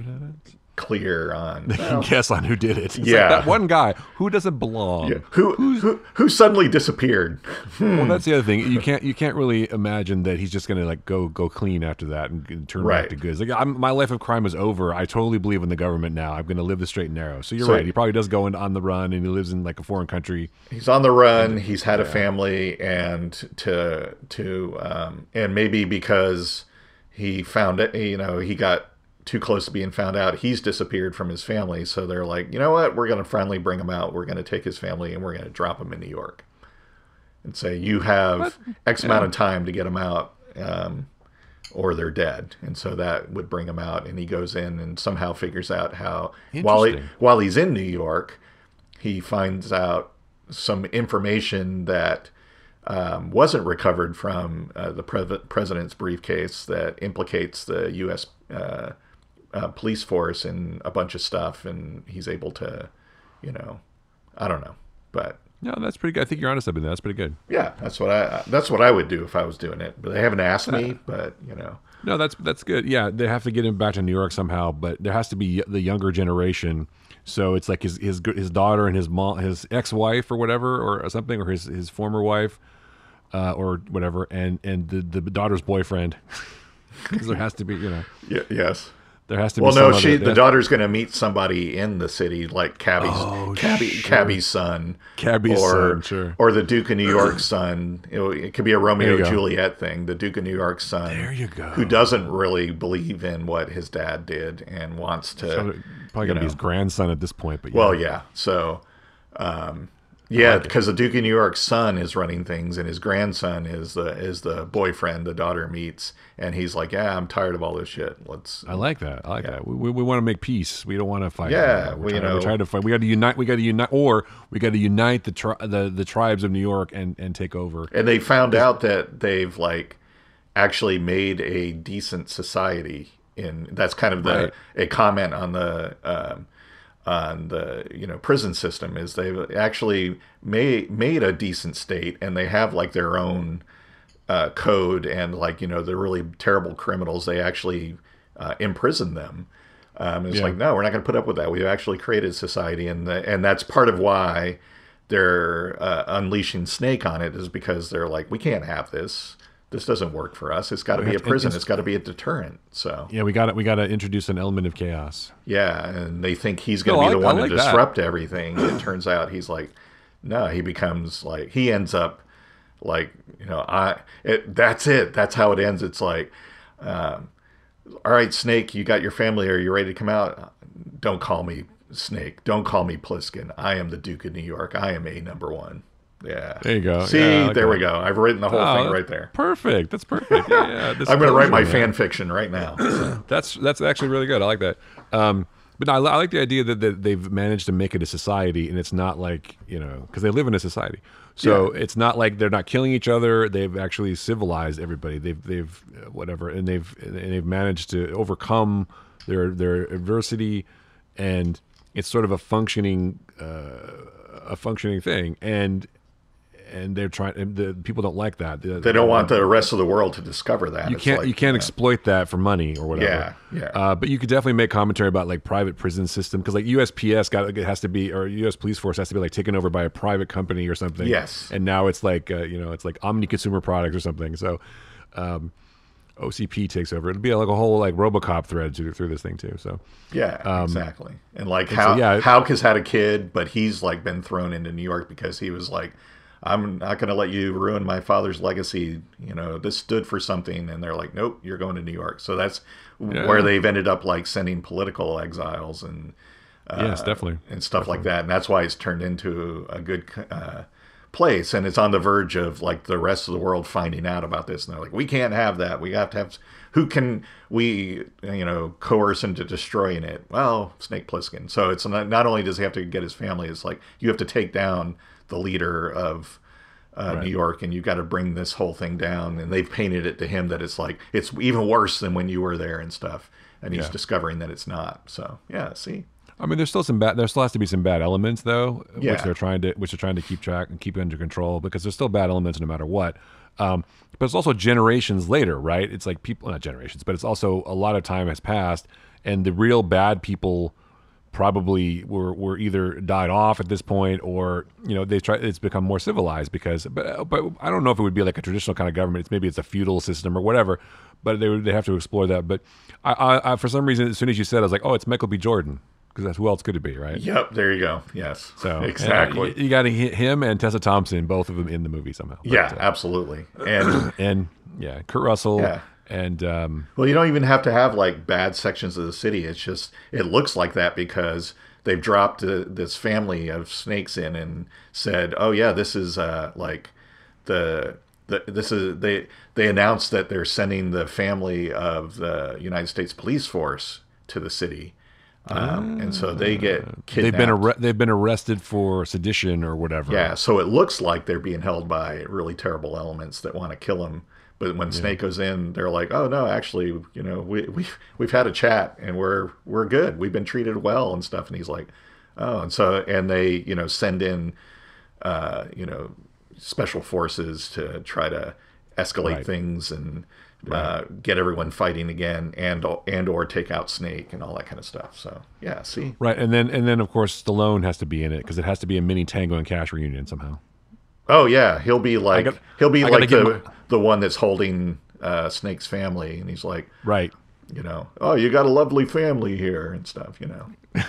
clear on guess on who did it. It's like that one guy who doesn't belong. Yeah. Who suddenly disappeared. Well, that's the other thing. You can't really imagine that he's just gonna like go clean after that and turn back to good. Like my life of crime is over. I totally believe in the government now. I'm gonna live the straight and narrow. So you're right. He probably does go on the run, and he lives in like a foreign country. He's on the run. He's had a family, and and maybe because he found it, he got too close to being found out, he's disappeared from his family. So they're like, you know what? We're going to finally bring him out. We're going to take his family and we're going to drop him in New York and say, you have X amount of time to get him out, or they're dead. And so that would bring him out. And he goes in and somehow figures out how, while he's in New York, he finds out some information that wasn't recovered from the president's briefcase that implicates the U.S. Police force and a bunch of stuff, and he's able to, I don't know, but no, that's pretty good. I think you're onto something. That's pretty good. Yeah, that's what I would do if I was doing it. But they haven't asked me. But no, that's good. Yeah, they have to get him back to New York somehow, but there has to be the younger generation. So it's like his daughter and his mom, his ex-wife or whatever, or something, or his former wife, or whatever, and the daughter's boyfriend. Because there has to be, yes. There has to be. Well, no, the daughter's going to meet somebody in the city, like Cabby's son, sure, or the Duke of New York's son. It could be a Romeo and Juliet thing. The Duke of New York's son, there you go, who doesn't really believe in what his dad did and wants to. So probably going to be his grandson at this point, but well, yeah. So, because the Duke of New York's son is running things, and his grandson is the boyfriend the daughter meets, and he's like, "Yeah, I'm tired of all this shit. I like that. I like that. We want to make peace. We don't want to fight. Yeah, we're trying to fight. We got to unite. We got to unite the tribes of New York and take over. And they found out that they've actually made a decent society. That's kind of a comment on the prison system, is they've actually made a decent state, and they have their own code, and the really terrible criminals, they actually imprison them. It's no, we're not going to put up with that. We've actually created society, and that's part of why they're unleashing Snake on it, is because they're like, we can't have this. This doesn't work for us. It's got to be a prison. It's got to be a deterrent. So yeah, we got to introduce an element of chaos. Yeah, and they think he's going to be the one to disrupt everything. It turns out he's no. He becomes he ends up that's it. That's how it ends. It's all right, Snake, you got your family. Are you ready to come out? Don't call me Snake. Don't call me Pliskin. I am the Duke of New York. I am #1. Yeah. There you go. See, there we go. I've written the whole thing right there. Perfect. That's perfect. Yeah. I'm going to write my fan fiction right now. That's actually really good. I like that. But no, I like the idea that they've managed to make it a society, and it's not because they live in a society. So it's not like they're not killing each other. They've actually civilized everybody. They've whatever, and they've managed to overcome their adversity, and it's sort of a functioning thing. And they're trying. The people don't like that. They don't want the rest of the world to discover that. You can't exploit that for money or whatever. Yeah. But you could definitely make commentary about private prison system, because USPS has to be, or U.S. police force has to be taken over by a private company or something. Yes. And now it's it's like Omni Consumer Products or something. So OCP takes over. It'll be a whole RoboCop thread through this thing too. So yeah, exactly. And Houck has had a kid, but he's been thrown into New York because he was I'm not going to let you ruin my father's legacy. This stood for something. And they're like, nope, you're going to New York. So that's where they've ended up sending political exiles and yes, definitely, and stuff like that. And that's why it's turned into a good place. And it's on the verge of the rest of the world finding out about this. And they're like, we can't have that. We have to have, who can we, coerce into destroying it? Well, Snake Plissken. So it's not only does he have to get his family, it's you have to take down the leader of New York, and you got to bring this whole thing down. And they've painted it to him that it's even worse than when you were there and stuff. and he's discovering that it's not. So yeah, see. I mean, there still has to be some bad elements though, which they're trying to keep track and keep under control, because there's still bad elements no matter what. But it's also generations later, right? It's like people, not generations, but it's also a lot of time has passed, and the real bad people probably were either died off at this point, or it's become more civilized, but I don't know if it would be like a traditional kind of government. Maybe it's a feudal system or whatever, but they have to explore that. But I for some reason, as soon as you said, I was like, oh, it's Michael B. Jordan, because that's who else could it be, right? Yep, there you go. Yes, so exactly. You got to hit him and Tessa Thompson, both of them in the movie somehow. Yeah, absolutely. And Kurt Russell. Yeah. And well, you don't even have to have like bad sections of the city. It's just it looks like that because they've dropped this family of snakes in and said, "Oh yeah, this is like this is they announced that they're sending the family of the United States Police Force to the city." And so they get kidnapped. They've been arrested for sedition or whatever. Yeah, so it looks like they're being held by really terrible elements that want to kill them. But when Snake goes in, they're like, "Oh no, actually, we've had a chat and we're good. We've been treated well and stuff." And he's like, "Oh," and they send in special forces to try to escalate things and get everyone fighting again, and or take out Snake and all that kind of stuff. So yeah, see, right, and then of course Stallone has to be in it because it has to be a mini Tango and Cash reunion somehow. Oh yeah, he'll be like the one that's holding Snake's family, and he's like, right, oh, you got a lovely family here and stuff, Hey,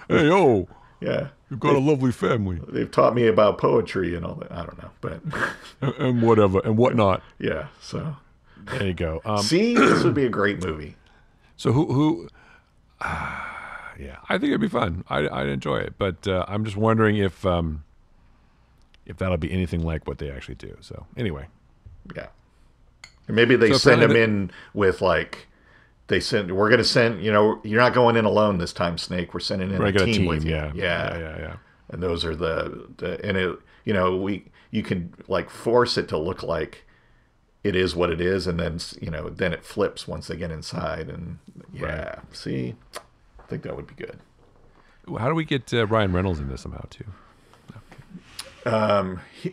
oh, yeah, you've got a lovely family. They've taught me about poetry and all that. I don't know, but and whatever and whatnot. Yeah, so there you go. See, this would be a great movie. So who? Yeah, I think it'd be fun. I'd enjoy it, but I'm just wondering if that'll be anything like what they actually do. So anyway, yeah, and maybe they send him in with like we're going to send, you're not going in alone this time, Snake. We're sending in a team with you. Yeah. And those are and it, you can like force it to look like it is what it is, and then then it flips once they get inside, and see, I think that would be good. How do we get Ryan Reynolds in this somehow too?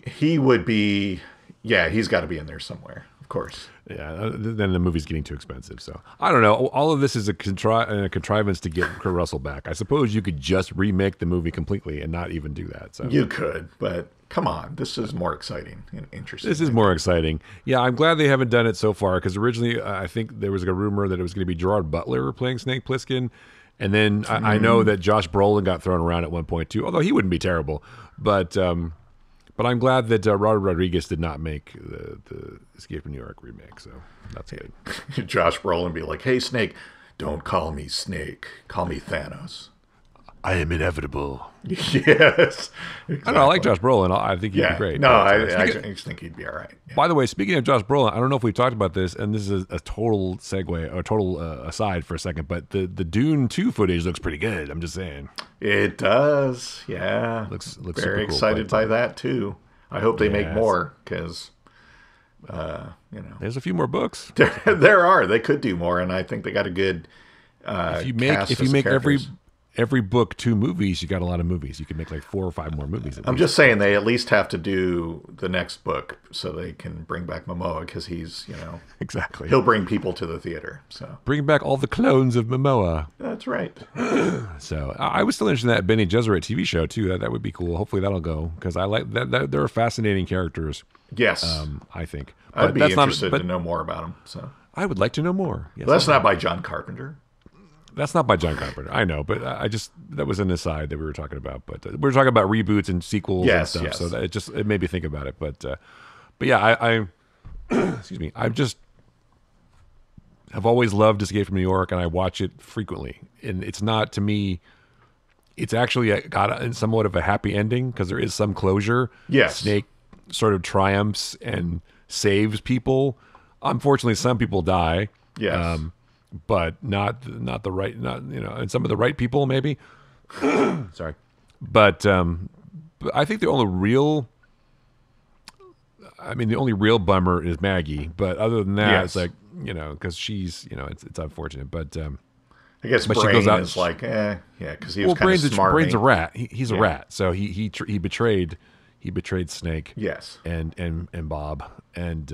He would be, he's got to be in there somewhere, of course. Yeah, then the movie's getting too expensive. So I don't know. All of this is a contrivance to get Kurt Russell back. I suppose you could just remake the movie completely and not even do that. So you could, but come on, this is more exciting and interesting. This is more exciting. Yeah, I'm glad they haven't done it so far, because originally I think there was a rumor that it was going to be Gerard Butler playing Snake Plissken, and then I know that Josh Brolin got thrown around at one point too, although he wouldn't be terrible, but I'm glad that Robert Rodriguez did not make the Escape from New York remake, so that's good. Josh Brolin be like, "Hey, Snake, don't call me Snake. Call me Thanos. I am inevitable." Yes. Exactly. I don't know, I like Josh Brolin. I think he'd be great. No, I just think he'd be all right. Yeah. By the way, speaking of Josh Brolin, I don't know if we talked about this, and this is a total segue, or total aside for a second, but the Dune 2 footage looks pretty good. I'm just saying. It does, yeah. Looks very excited by that too. I hope they make more, because there's a few more books. There are. They could do more, and I think they got a good. If you make every book 2 movies, you got a lot of movies. You can make like 4 or 5 more movies. I'm just saying they at least have to do the next book so they can bring back Momoa, because he's, exactly, he'll bring people to the theater. So bring back all the clones of Momoa. That's right. So I was still interested in that Bene Gesserit TV show too. That would be cool. Hopefully that'll go, because I like that. They're fascinating characters. Yes, I think. I'd be interested to know more about them. So I would like to know more. Yes, that's not by John Carpenter. That's not by John Carpenter. I know, but that was an aside that we were talking about. But we were talking about reboots and sequels and stuff. Yes. So that it made me think about it. But yeah, I excuse me. I've always loved Escape from New York, and I watch it frequently. And it's not, to me, it's actually got somewhat of a happy ending, because there is some closure. Yes. Snake sort of triumphs and saves people. Unfortunately, some people die. Yes. But not the right, and some of the right people maybe. Sorry, but I think the only real bummer is Maggie. But other than that, it's like because she's, it's unfortunate, but I guess but Brain she goes out is like, because he was kind of smart. Brain's a rat. He's a rat, so he betrayed Snake. Yes, and Bob, and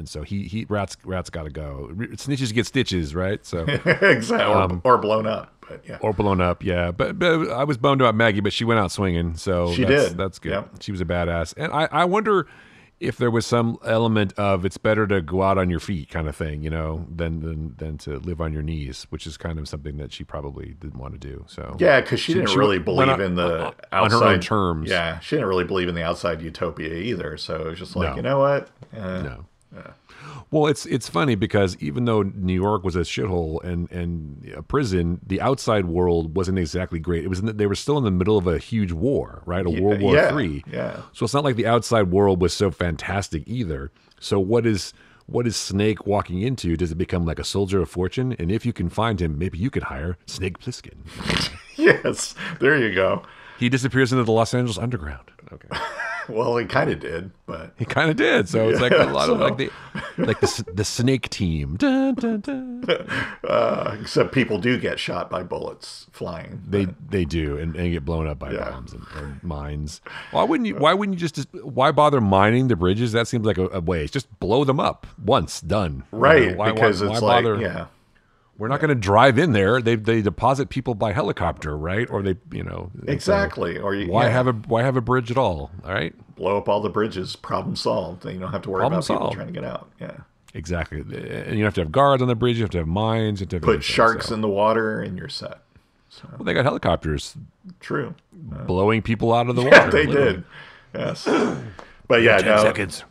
so rats got to go. Snitches get stitches, right? So exactly, or blown up. But yeah. Or blown up, yeah. But I was bummed about Maggie, but she went out swinging, so she did. That's good. Yep. She was a badass, and I wonder if there was some element of it's better to go out on your feet kind of thing, than to live on your knees, which is kind of something that she probably didn't want to do. So yeah, because she didn't really believe in the outside on her own terms. Yeah, she didn't really believe in the outside utopia either. So it was just like, No. you know what? No. Yeah. Well, it's funny because even though New York was a shithole and a prison, the outside world wasn't exactly great. They were still in the middle of a huge war, right? World War III. Yeah. So it's not like the outside world was so fantastic either. So what is Snake walking into? Does it become like a soldier of fortune? And if you can find him, maybe you could hire Snake Plissken. Yes, there you go. He disappears into the Los Angeles underground. Okay. Well, he kind of did, but he kind of did. So it's like a lot of like the Snake team. Dun, dun, dun. Except people do get shot by bullets flying. They do and get blown up by bombs and mines. Why wouldn't you why bother mining the bridges? That seems like a waste. Just blow them up once, done. Right, because it's like bother? Yeah. We're not going to drive in there. They deposit people by helicopter, right? Or they, exactly. So or why have a bridge at all? All right, blow up all the bridges. Problem solved. You don't have to worry about people trying to get out. Yeah, exactly. And you have to have guards on the bridge. You have to have mines. You have to put sharks in the water, and you're set. So. Well, they got helicopters. True, blowing people out of the water. Yeah, they did. Yes, but yeah, 10 seconds.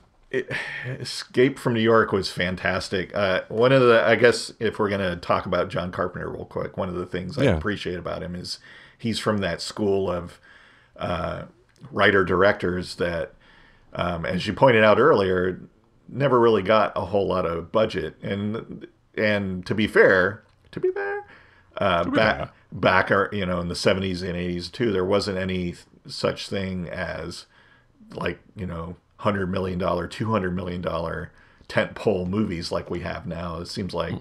Escape from New York was fantastic. One of the, I guess, if we're going to talk about John Carpenter real quick, one of the things I appreciate about him is he's from that school of writer-directors that, as you pointed out earlier, never really got a whole lot of budget. And to be fair, back in the 70s and 80s too, there wasn't any such thing as like, $100 million, $200 million tentpole movies like we have now. It seems like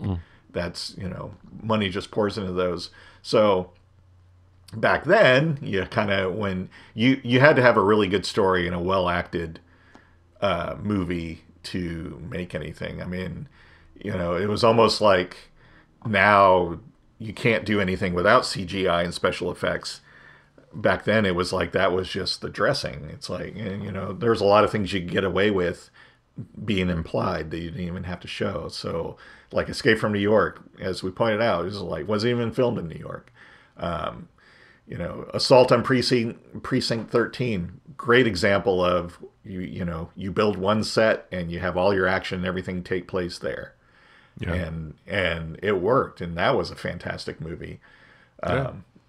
that's, money just pours into those. So back then, you kind of, when you had to have a really good story and a well-acted movie to make anything. I mean, it was almost like now you can't do anything without CGI and special effects. Back then it was like that was just the dressing. It's like, there's a lot of things you could get away with being implied that you didn't even have to show. So like Escape from New York, as we pointed out, wasn't even filmed in New York. Assault on Precinct 13, great example of you build one set and you have all your action and everything take place there. Yeah. And it worked, and that was a fantastic movie.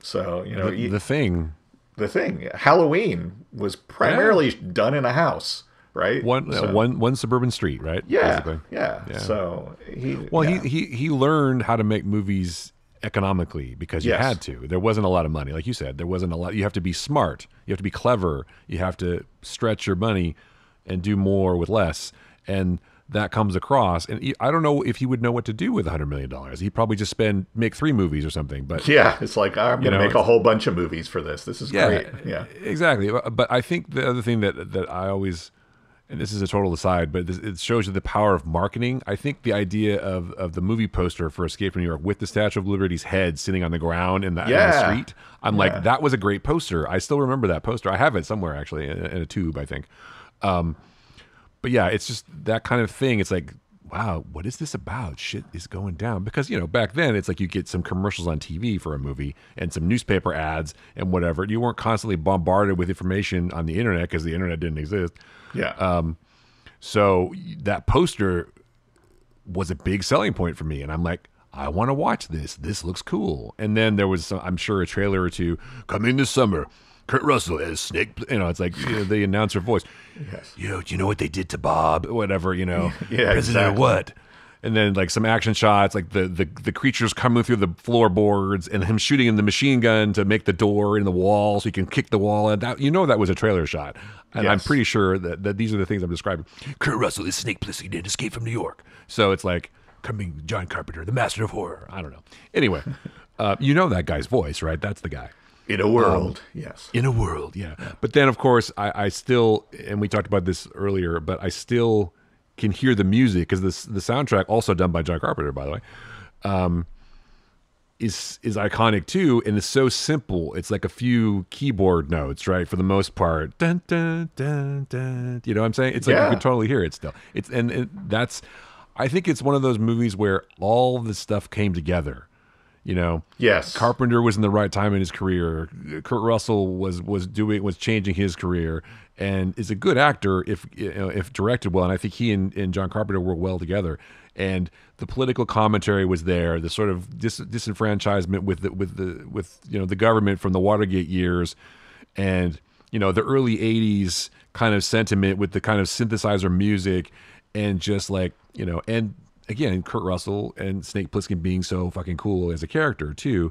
So, The Thing. Halloween was primarily done in a house, right? One suburban street, right? Yeah. Yeah. So he learned how to make movies economically because you had to. There wasn't a lot of money. Like you said, there wasn't a lot. You have to be smart. You have to be clever. You have to stretch your money and do more with less. And that comes across, and I don't know if he would know what to do with $100 million. He'd probably just make 3 movies or something. But yeah, it's like I'm going to make a whole bunch of movies for this. This is great. Yeah, exactly. But I think the other thing that I always, and this is a total aside, but it shows you the power of marketing. I think the idea of the movie poster for Escape from New York with the Statue of Liberty's head sitting on the ground in the street, I'm like, that was a great poster. I still remember that poster. I have it somewhere actually in a tube, I think. But yeah, it's just that kind of thing. It's like, wow, what is this about? Shit is going down. Because, back then it's like you get some commercials on TV for a movie and some newspaper ads and whatever. You weren't constantly bombarded with information on the internet because the internet didn't exist. Yeah. So that poster was a big selling point for me. And I'm like, I want to watch this. This looks cool. And then there was, I'm sure, a trailer or two coming this summer. Kurt Russell as Snake, it's like the announcer voice. Yes. Do you know what they did to Bob? Whatever, Yeah, President exactly. what? And then like some action shots, like the creatures coming through the floorboards and him shooting in the machine gun to make the door in the wall so he can kick the wall. And that, that was a trailer shot. And I'm pretty sure that these are the things I'm describing. Kurt Russell is Snake Plissken in Escape from New York. So it's like, coming, John Carpenter, the master of horror. I don't know. Anyway, you know that guy's voice, right? That's the guy. In a world, yes. In a world, yeah. But then, of course, I still, and we talked about this earlier, but I still can hear the music because the soundtrack, also done by John Carpenter, by the way, is iconic too, and it's so simple. It's like a few keyboard notes, right? For the most part, dun dun dun dun. You know what I'm saying? It's like you can totally hear it still. And that's, I think it's one of those movies where all the stuff came together. You know, yes. Carpenter was in the right time in his career. Kurt Russell was changing his career, and is a good actor if directed well. And I think he and John Carpenter work well together. And the political commentary was there. The sort of disenfranchisement with the government from the Watergate years, and the early '80s kind of sentiment with the kind of synthesizer music, and just like and. Again, Kurt Russell and Snake Plissken being so fucking cool as a character too,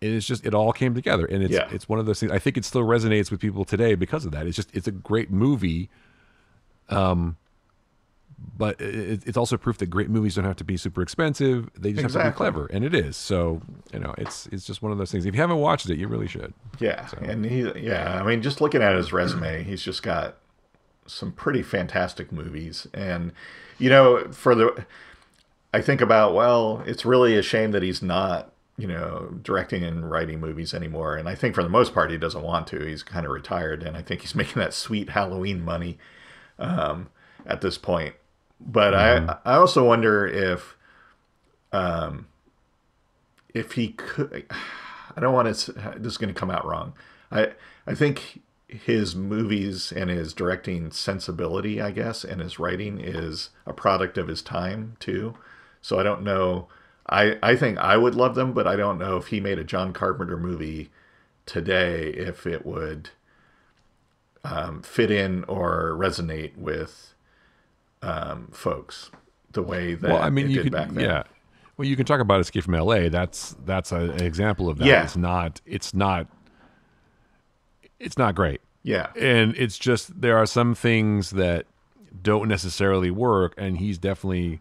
it all came together, and it's one of those things. I think it still resonates with people today because of that. It's a great movie, but it's also proof that great movies don't have to be super expensive. They just have to be clever, and it is. So it's just one of those things. If you haven't watched it, you really should. Yeah, so. And I mean, just looking at his resume, he's just got some pretty fantastic movies. And I think about, well, it's really a shame that he's not directing and writing movies anymore. And I think for the most part he doesn't want to. He's kind of retired, and I think he's making that sweet Halloween money at this point. But I also wonder if he could. I don't want to. This is going to come out wrong. I think his movies and his directing sensibility, I guess, and his writing is a product of his time too. So I don't know. I think I would love them, but I don't know if he made a John Carpenter movie today, if it would fit in or resonate with folks the way that it did back then. Yeah. Well, you can talk about Escape from L.A. That's an example of that. Yeah. It's not great. Yeah. And it's just, there are some things that don't necessarily work, and he's definitely,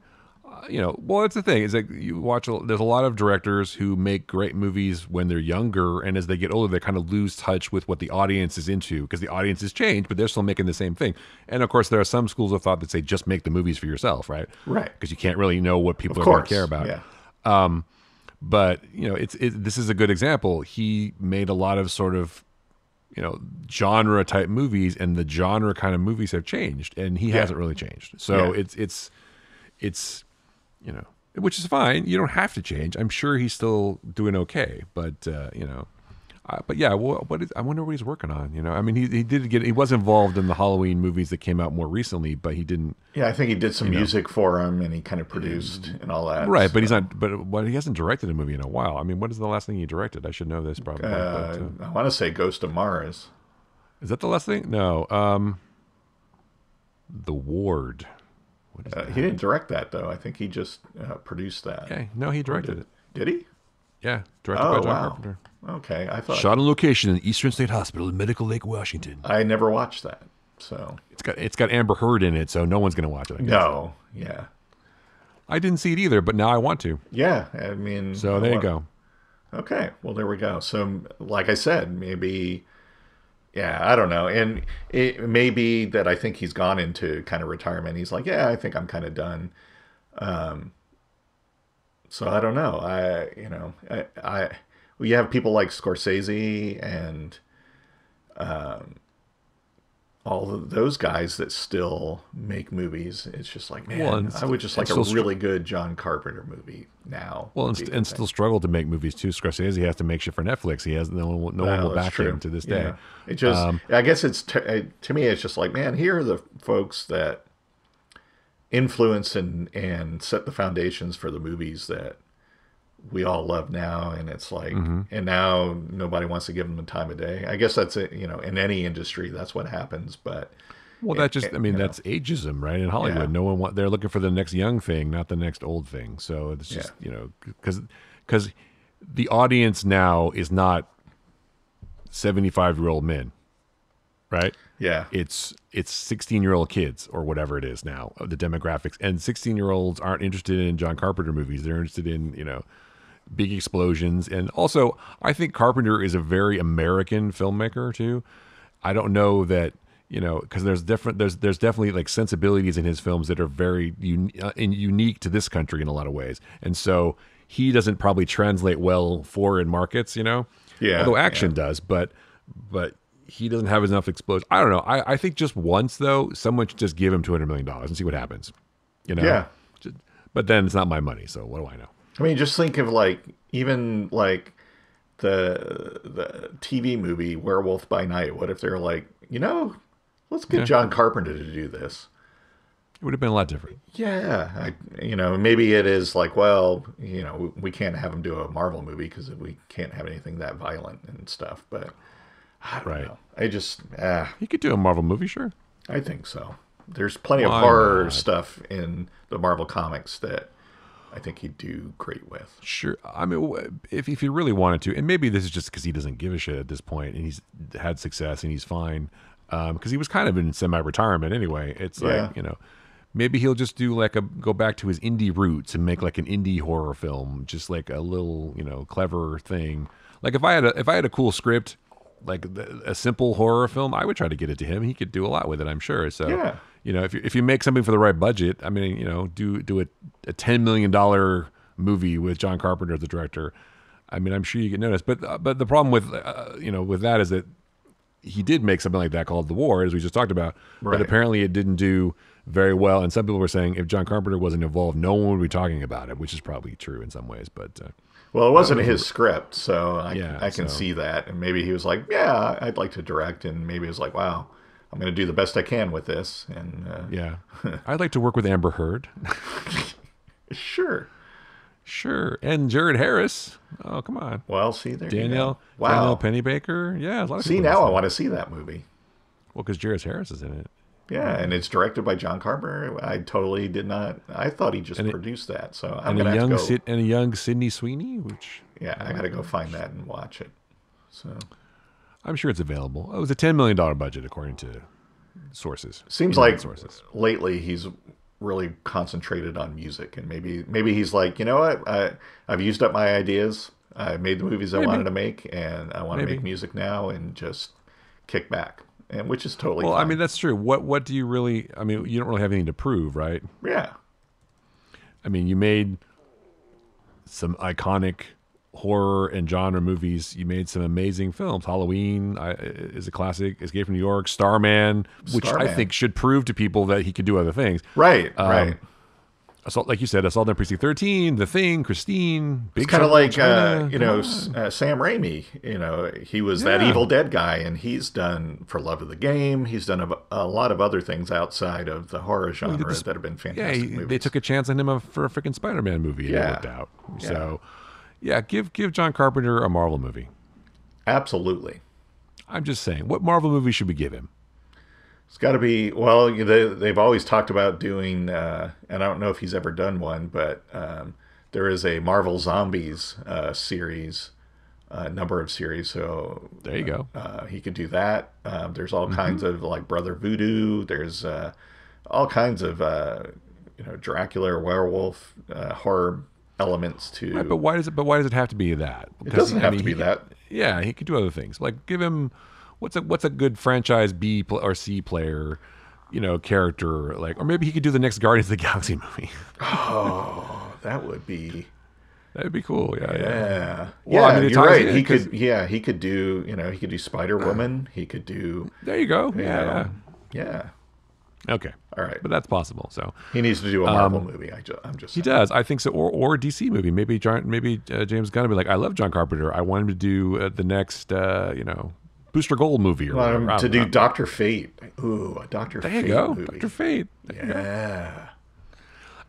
well, it's the thing. It's like there's a lot of directors who make great movies when they're younger, and as they get older, they kind of lose touch with what the audience is into, because the audience has changed, but they're still making the same thing. And of course, there are some schools of thought that say just make the movies for yourself, right? Right. Because you can't really know what people are going to care about. Yeah. But this is a good example. He made a lot of sort of genre type movies, and the genre kind of movies have changed, and he hasn't really changed. So it's which is fine. You don't have to change. I'm sure he's still doing okay, but but yeah, I wonder what he's working on. I mean, he was involved in the Halloween movies that came out more recently, but he didn't. Yeah, I think he did some music for him, and he kind of produced and all that. Right, so. But he's not. But he hasn't directed a movie in a while. I mean, what is the last thing he directed? I should know this probably. I want to say Ghost of Mars. Is that the last thing? No. The Ward. What is that? He didn't direct that though. I think he just produced that. Okay, no, he directed it. Did he? Yeah, directed by John Carpenter. Okay, I thought shot on location in Eastern State Hospital in Medical Lake, Washington. I never watched that, so it's got Amber Heard in it, so no one's going to watch it. I guess. No, yeah, I didn't see it either, but now I want to. Yeah, I mean, so there you go. Okay, well there we go. So, like I said, maybe, yeah, I don't know, and it may be that I think he's gone into kind of retirement. He's like, yeah, I think I'm kind of done. So I don't know. We have people like Scorsese and all of those guys that still make movies. It's just like, man, I would just like a really good John Carpenter movie now. Well, and still struggle to make movies too. Scorsese has to make shit for Netflix. He has no one will back him to this day. Yeah. It just, I guess it's to me, it's just like, man, here are the folks that influence and set the foundations for the movies that we all love now, and it's like, and now nobody wants to give them the time of day. I guess that's it, in any industry, that's what happens. But that's that's ageism, right? In Hollywood, no one they're looking for the next young thing, not the next old thing. So it's just because the audience now is not 75-year-old men. right? Yeah. It's 16-year-old kids or whatever it is now, the demographics. And 16-year-olds aren't interested in John Carpenter movies. They're interested in, big explosions. And also, I think Carpenter is a very American filmmaker too. I don't know that, because there's definitely like sensibilities in his films that are very unique to this country in a lot of ways. And so he doesn't probably translate well foreign markets, Yeah. Although action does, but he doesn't have enough explosion. I don't know. I think just once though, someone should just give him $200 million and see what happens. Yeah. But then it's not my money, so what do I know? I mean, just think of even the TV movie Werewolf by Night. What if they're like, let's get John Carpenter to do this? It would have been a lot different. Yeah, maybe it is like, well, we can't have him do a Marvel movie because we can't have anything that violent and stuff. But I don't know. I just he could do a Marvel movie, sure. I think so. There's plenty of horror stuff in the Marvel comics that I think he'd do great with. Sure. I mean, if he really wanted to, and maybe this is just because he doesn't give a shit at this point, and he's had success and he's fine, because he was kind of in semi-retirement anyway. It's like, maybe he'll just do go back to his indie roots and make like an indie horror film, just like a little, clever thing. Like if I had a cool script, like a simple horror film, I would try to get it to him. He could do a lot with it, I'm sure. So, if you make something for the right budget, I mean, do a $10 million movie with John Carpenter as the director. I mean, I'm sure you get noticed. But the problem with with that is that he did make something like that called The War, as we just talked about. Right. But apparently it didn't do very well. And some people were saying if John Carpenter wasn't involved, no one would be talking about it, which is probably true in some ways. But well, it wasn't his script, so I can see that. And maybe he was like, yeah, I'd like to direct. And maybe he was like, wow, I'm going to do the best I can with this. And I'd like to work with Amber Heard. Sure. And Jared Harris. Oh, come on. Well, see, there Danielle, you go. Wow. Danielle Pennybaker. Yeah, a lot of see, now I want to see that movie. Well, because Jared Harris is in it. Yeah, and it's directed by John Carpenter. I totally did not. I thought he just produced that. So I'm going to have to go. And a young Sydney Sweeney, which I got to go find that and watch it. So I'm sure it's available. It was a $10 million budget, according to sources. Seems like lately he's really concentrated on music, and maybe he's like, you know what, I've used up my ideas. I made the movies I wanted to make, and I want to make music now and just kick back. And which is totally fine. I mean, that's true. What do you really, I mean, you don't really have anything to prove, right? Yeah. I mean, you made some iconic horror and genre movies. You made some amazing films. Halloween is a classic. Escape from New York, Starman, which I think should prove to people that he could do other things. Right, right. Assault, like you said, Assault on Precinct 13, The Thing, Christine. It's kind of like Sam Raimi. He was that Evil Dead guy, and he's done For Love of the Game. He's done a lot of other things outside of the horror genre that have been fantastic. Yeah, they took a chance on him for a freaking Spider-Man movie, and it worked out. Yeah. So, give John Carpenter a Marvel movie. Absolutely. I'm just saying, what Marvel movie should we give him? It's got to be, well, they've always talked about doing, and I don't know if he's ever done one, but there is a Marvel Zombies series, number of series. So there you go. He could do that. There's all kinds of like Brother Voodoo. There's all kinds of, Dracula or werewolf horror elements to. Right, but why does it have to be that? Because, it doesn't have to be that. Yeah, he could do other things. Like give him. What's a good franchise B or C player, character, like, or maybe he could do the next Guardians of the Galaxy movie. Oh, that'd be cool. Yeah. Well, I mean, you're right. He could do, he could do Spider-Woman. He could do. There you go. Yeah. Okay. All right. But that's possible. So he needs to do a Marvel movie. I'm just. Saying. He does. I think so. Or a DC movie. Maybe James Gunn will be like, I love John Carpenter. I want him to do the next, Booster Gold movie or whatever. To do Dr. Fate. Ooh, a Dr. Fate movie. There you go. Dr. Fate. Yeah.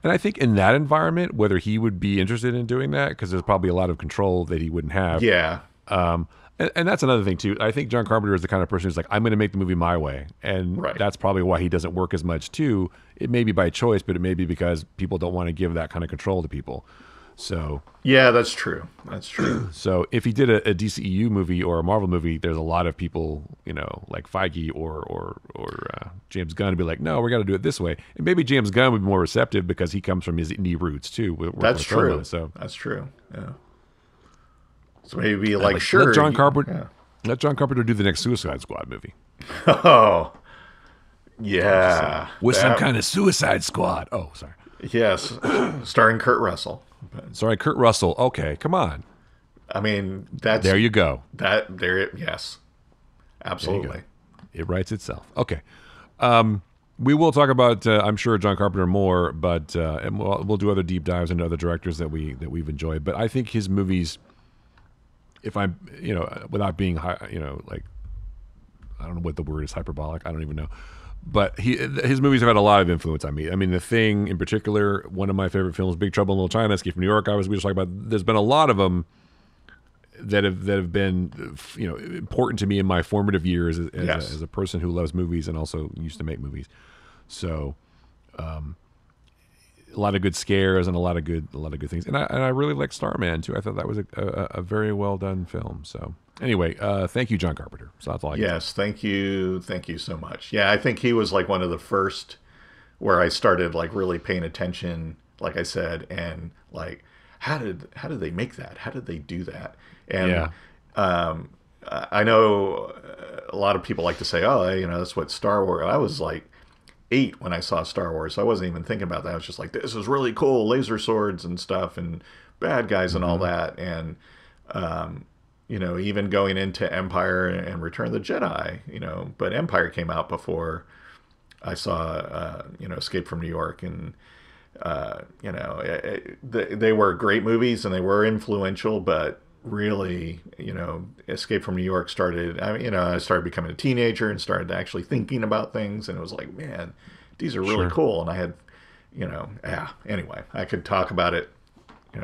And I think in that environment, whether he would be interested in doing that, because there's probably a lot of control that he wouldn't have. Yeah. And that's another thing, too. I think John Carpenter is the kind of person who's like, I'm going to make the movie my way. And that's probably why he doesn't work as much, too. It may be by choice, but it may be because people don't want to give that kind of control to people. So yeah, that's true. That's true. So if he did a DCEU movie or a Marvel movie, there's a lot of people, like Feige or James Gunn would be like, no, we got to do it this way. And maybe James Gunn would be more receptive because he comes from his indie roots too. That's true. So that's true. Yeah. So maybe like sure, let John Carpenter do the next Suicide Squad movie. Oh, yeah, with some kind of Suicide Squad. Oh, sorry. Yes, starring Kurt Russell. Sorry, Kurt Russell. Okay, come on. I mean, that's there. You go. Yes, absolutely. It writes itself. Okay. We will talk about, I'm sure, John Carpenter more, but and we'll do other deep dives into other directors that we've enjoyed. But I think his movies, if I'm, without being, like, I don't know what the word is, hyperbolic. I don't even know. But his movies have had a lot of influence on me. I mean, The Thing in particular, one of my favorite films, Big Trouble in Little China, Escape from New York. We just talked about. There's been a lot of them that have been important to me in my formative years as a person who loves movies and also used to make movies. So, a lot of good scares and a lot of good things. And I really like Starman too. I thought that was a very well done film. So. Anyway, thank you, John Carpenter. So that's all I can Yes, thank you so much. Yeah, I think he was like one of the first where I started like really paying attention, like I said, and like how did they make that? How did they do that? And I know a lot of people like to say, oh, that's what Star Wars. I was like 8 when I saw Star Wars, so I wasn't even thinking about that. I was just like, this is really cool, laser swords and stuff, and bad guys and all that, and even going into Empire and Return of the Jedi, but Empire came out before I saw, Escape from New York. And, they were great movies and they were influential, but really, Escape from New York started, I started becoming a teenager and started actually thinking about things. And it was like, man, these are really cool. And I had, anyway, I could talk about it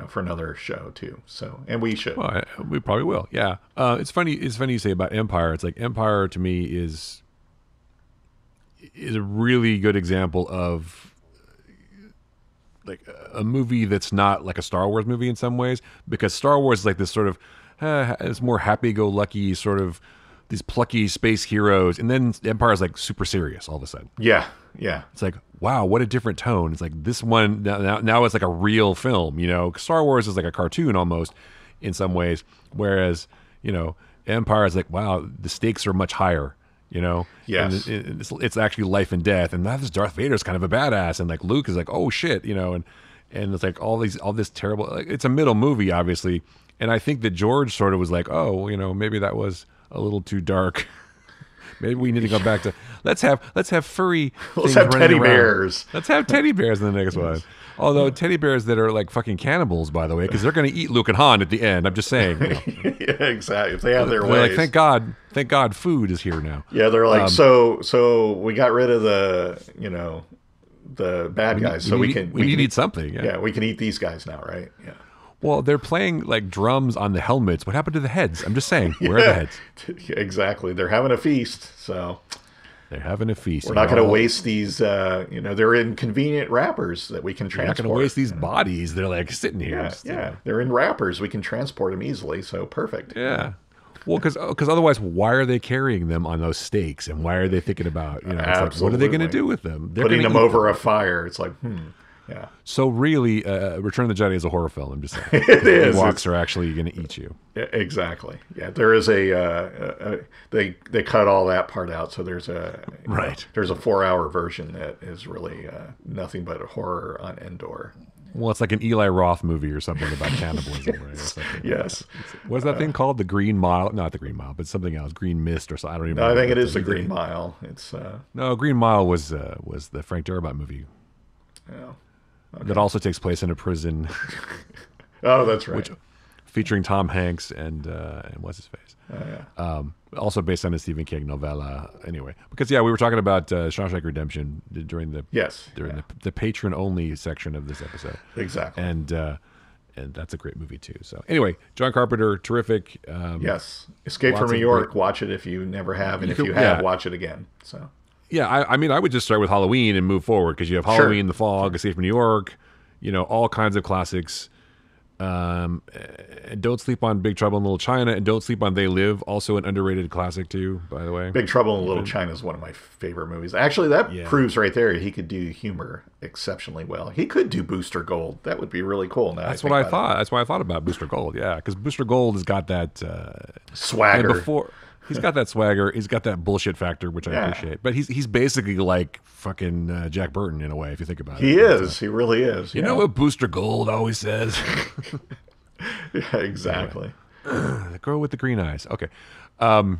for another show too. So, and we should. Well, we probably will. Yeah. It's funny. It's funny you say about Empire. It's like Empire to me is a really good example of like a movie that's not like a Star Wars movie in some ways, because Star Wars is like this sort of it's more happy-go-lucky sort of these plucky space heroes, and then Empire is like super serious all of a sudden. Yeah. It's like, wow, what a different tone. It's like this one now it's like a real film. Star Wars is like a cartoon almost in some ways, whereas Empire is like, wow, the stakes are much higher. Yes, and it's actually life and death, and this Darth Vader is kind of a badass, and like Luke is like, oh shit, and it's like all this terrible. Like, it's a middle movie, obviously, and I think that George sort of was like, oh, maybe that was a little too dark. Maybe we need to go back to let's have furry. Let's have teddy bears. Let's have teddy bears in the next one. Although teddy bears that are like fucking cannibals, by the way, because they're going to eat Luke and Han at the end. I'm just saying. Yeah, exactly. If they have their they're ways. Like, thank God, food is here now. Yeah, they're like, so we got rid of the the bad guys, so we can eat something. Yeah, we can eat these guys now, right? Yeah. Well, they're playing like drums on the helmets. What happened to the heads? I'm just saying, where are the heads? Exactly. They're having a feast, so they're having a feast. We're not going to waste these. They're in convenient wrappers that we can transport. We're not going to waste these bodies. They're like sitting here. Yeah. They're in wrappers. We can transport them easily. So perfect. Yeah. Well, because otherwise, why are they carrying them on those stakes? And why are they thinking about it's like, what are they going to do with them? They're putting them over a fire. It's like, Yeah. So really, Return of the Jedi is a horror film. I'm just saying. It is. The Ewoks are actually going to eat you. Exactly. Yeah. There is they cut all that part out. So there's there's a 4-hour version that is really nothing but a horror on Endor. Well, it's like an Eli Roth movie or something about cannibalism, right? Yes. What's that thing called? The Green Mile? Not the Green Mile, but something else. Green Mist or something. I don't even know. I think it is the Green Mile. It's No, Green Mile was the Frank Darabont movie. Yeah. Okay. That also takes place in a prison. Oh, that's right. Featuring Tom Hanks and what's his face? Oh, yeah. Also based on a Stephen King novella. Anyway, because we were talking about Shawshank Redemption during the patron only section of this episode. Exactly. And that's a great movie too. So anyway, John Carpenter, terrific. Yes. Escape from New York. Watch it if you never have, and if you have, watch it again. So. Yeah, I mean, I would just start with Halloween and move forward, because you have Halloween, The Fog, Escape from New York, all kinds of classics. And don't sleep on Big Trouble in Little China, and don't sleep on They Live, also an underrated classic too, by the way. Big Trouble in Little China is one of my favorite movies. Actually, that proves right there he could do humor exceptionally well. He could do Booster Gold. That would be really cool. Now that's what I thought. That's why I thought about Booster Gold. Yeah, because Booster Gold has got that swagger. He's got that swagger. He's got that bullshit factor, which I appreciate. But he's basically like fucking Jack Burton in a way, if you think about it. He is. He really is. You know what Booster Gold always says? Yeah, exactly. The girl with the green eyes. Okay. We'll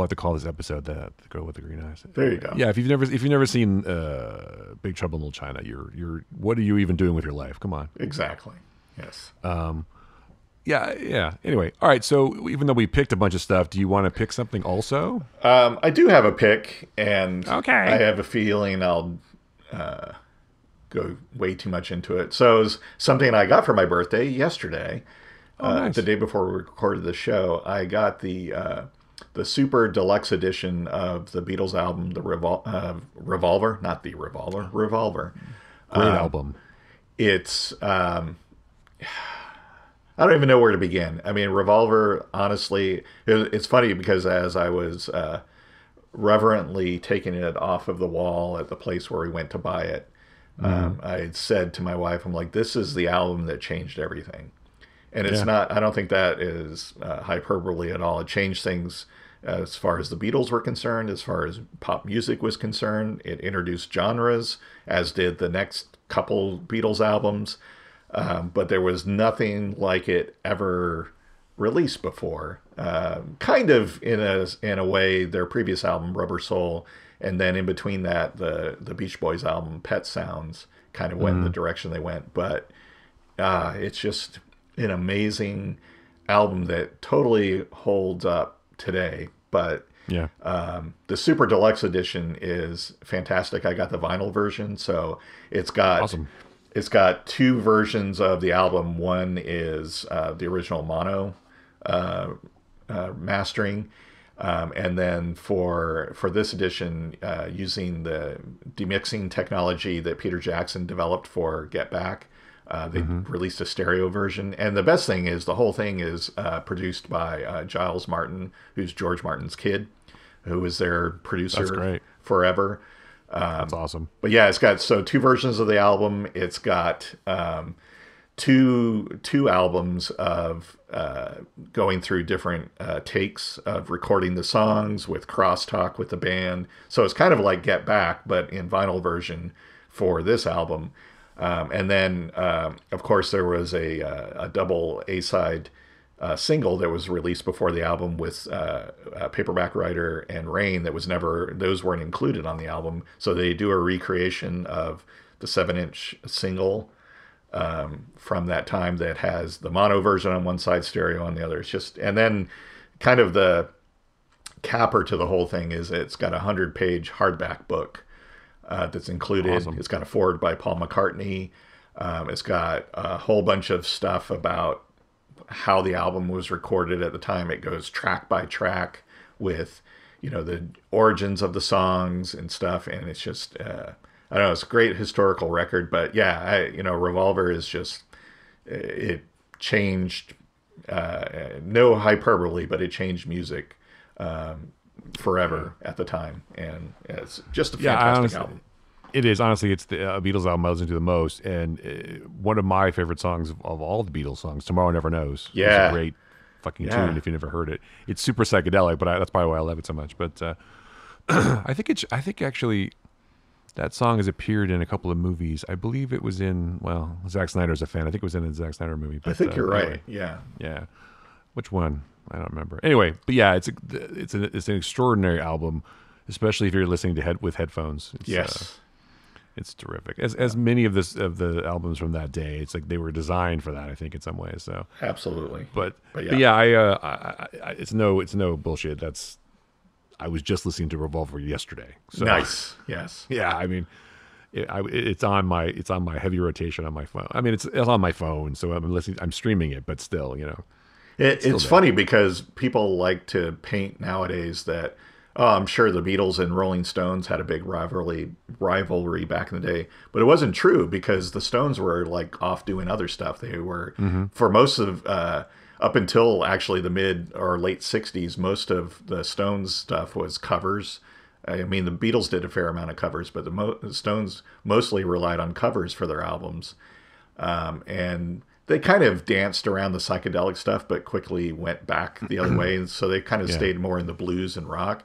have to call this episode the girl with the green eyes. There you go. Yeah, if you've never seen Big Trouble in Little China, you're what are you even doing with your life? Come on. Exactly. Yes. Yeah. Anyway, all right. So even though we picked a bunch of stuff, do you want to pick something also? I do have a pick, and okay. I have a feeling I'll go way too much into it. So it was something I got for my birthday yesterday. Nice. The day before we recorded the show, I got the super deluxe edition of the Beatles album, the Revolver, not the Revolver, Revolver. Great album. It's I don't even know where to begin. I mean, Revolver, honestly, it's funny because as I was reverently taking it off of the wall at the place where we went to buy it, I said to my wife, I'm like, this is the album that changed everything. And it's not, I don't think that is hyperbole at all. It changed things as far as the Beatles were concerned, as far as pop music was concerned. It introduced genres, as did the next couple Beatles albums. But there was nothing like it ever released before. Kind of in a way, their previous album, Rubber Soul, and then in between that, the Beach Boys album, Pet Sounds, kind of went in the direction they went. But it's just an amazing album that totally holds up today. But the Super Deluxe Edition is fantastic. I got the vinyl version, so it's got... Awesome. It's got two versions of the album. One is the original mono mastering, and then for this edition, using the demixing technology that Peter Jackson developed for Get Back, they released a stereo version. And the best thing is the whole thing is produced by Giles Martin, who's George Martin's kid, who was their producer forever. That's awesome. But yeah, it's got two versions of the album. It's got two albums of going through different takes of recording the songs with crosstalk with the band. So it's kind of like Get Back, but in vinyl version for this album. And then, of course, there was a double A-side single that was released before the album with Paperback Writer and Rain those weren't included on the album. So they do a recreation of the 7-inch single from that time that has the mono version on one side, stereo on the other. It's just, and then kind of the capper to the whole thing is it's got a 100-page hardback book that's included. Awesome. It's got a foreword by Paul McCartney. It's got a whole bunch of stuff about how the album was recorded at the time. It goes track by track with, the origins of the songs and stuff. And it's just, I don't know, it's a great historical record. But yeah, Revolver is just, it changed, no hyperbole, but it changed music forever at the time. And it's just a fantastic album. It is. Honestly, it's the Beatles album I listen to the most. And one of my favorite songs of all the Beatles songs, Tomorrow Never Knows. Yeah. It's a great fucking tune if you never heard it. It's super psychedelic, but that's probably why I love it so much. But I think actually that song has appeared in a couple of movies. I believe it was in, Zack Snyder's a fan. I think it was in a Zack Snyder movie. But, I think you're right. Anyway. Yeah. Yeah. Which one? I don't remember. Anyway, but yeah, it's an extraordinary album, especially if you're listening to with headphones. It's terrific. As many of the albums from that day, it's like they were designed for that. I think in some ways. So absolutely. But yeah, it's no bullshit. I was just listening to Revolver yesterday. So, nice. Yes. Yeah. I mean, it's on my heavy rotation on my phone. I mean, it's on my phone, so I'm streaming it, but still, It's funny because people like to paint nowadays that Oh, I'm sure the Beatles and Rolling Stones had a big rivalry back in the day, but it wasn't true because the Stones were like off doing other stuff. They were for most of up until actually the mid or late '60s. Most of the Stones stuff was covers. I mean, the Beatles did a fair amount of covers, but the Stones mostly relied on covers for their albums, and they kind of danced around the psychedelic stuff, but quickly went back the other way. And so they kind of stayed more in the blues and rock.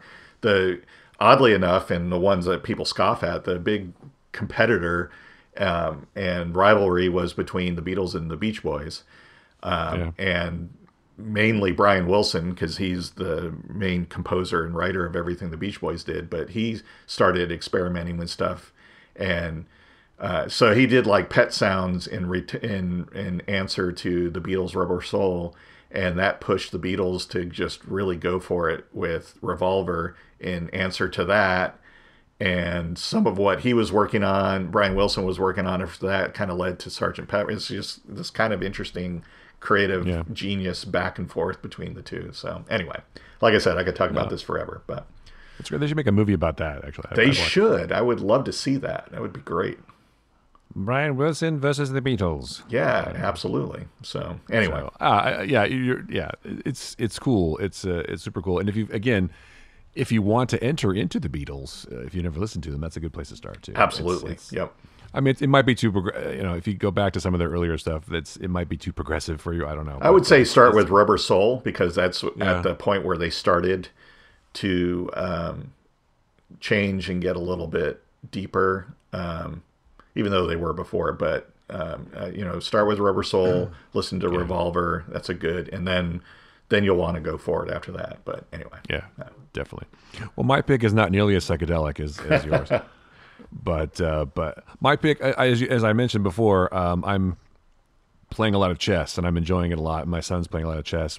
Oddly enough, and the ones that people scoff at, the big competitor and rivalry was between the Beatles and the Beach Boys, and mainly Brian Wilson, because he's the main composer and writer of everything the Beach Boys did. But he started experimenting with stuff, and so he did like Pet Sounds in answer to the Beatles' Rubber Soul, and that pushed the Beatles to just really go for it with Revolver in answer to that. And some of what he was working on, Brian Wilson was working on after that, kind of led to Sgt. Pepper. It's just this kind of interesting creative genius back and forth between the two. So anyway, like I said, I could talk about this forever, but it's great. They should make a movie about that. Actually, they should. I would love to see that. That would be great. Brian Wilson versus the Beatles. Yeah, absolutely. So anyway, it's cool. It's super cool. And if you want to enter into the Beatles, if you never listened to them, that's a good place to start too. Absolutely. Yep. I mean, it might be too, if you go back to some of their earlier stuff, it might be too progressive for you. I don't know. I would say start with Rubber Soul, because that's at the point where they started to change and get a little bit deeper, even though they were before. But start with Rubber Soul, listen to Revolver. That's a good, and then you'll want to go for it after that. But anyway, definitely. Well, my pick is not nearly as psychedelic as yours. But my pick, as I mentioned before, I'm playing a lot of chess and I'm enjoying it a lot. My son's playing a lot of chess.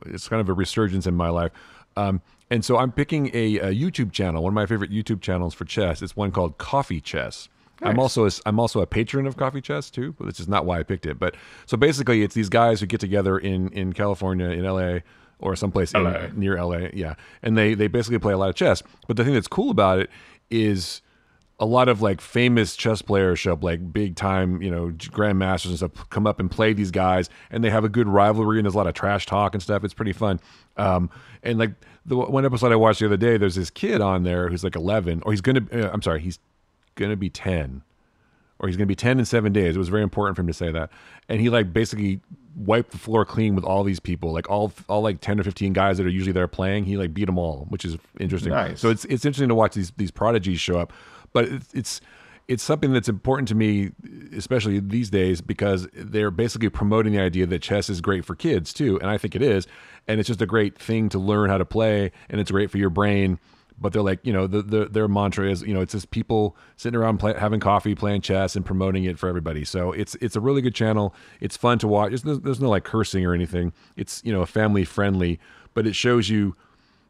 It's kind of a resurgence in my life, and so I'm picking a YouTube channel. One of my favorite YouTube channels for chess. It's one called Coffee Chess. Nice. I'm also a patron of Coffee Chess too, but this is not why I picked it. But so basically, it's these guys who get together in California, in LA, or someplace near LA, and they basically play a lot of chess. But the thing that's cool about it is a lot of like famous chess players show up, like big time, grandmasters and stuff, come up and play these guys, and they have a good rivalry, and there's a lot of trash talk and stuff. It's pretty fun. And like the one episode I watched the other day, there's this kid on there who's like 11, or he's gonna be 10, or he's gonna be 10 in 7 days. It was very important for him to say that, and he like basically wiped the floor clean with all these people, like all like 10 or 15 guys that are usually there playing. He like beat them all, which is interesting. Nice. So it's interesting to watch these prodigies show up. But it's something that's important to me, especially these days, because they're basically promoting the idea that chess is great for kids too, and I think it is, and it's just a great thing to learn how to play, and it's great for your brain. But they're like, their mantra is, it's just people sitting around having coffee, playing chess, and promoting it for everybody. So it's a really good channel. It's fun to watch. There's no like cursing or anything. It's family friendly, but it shows you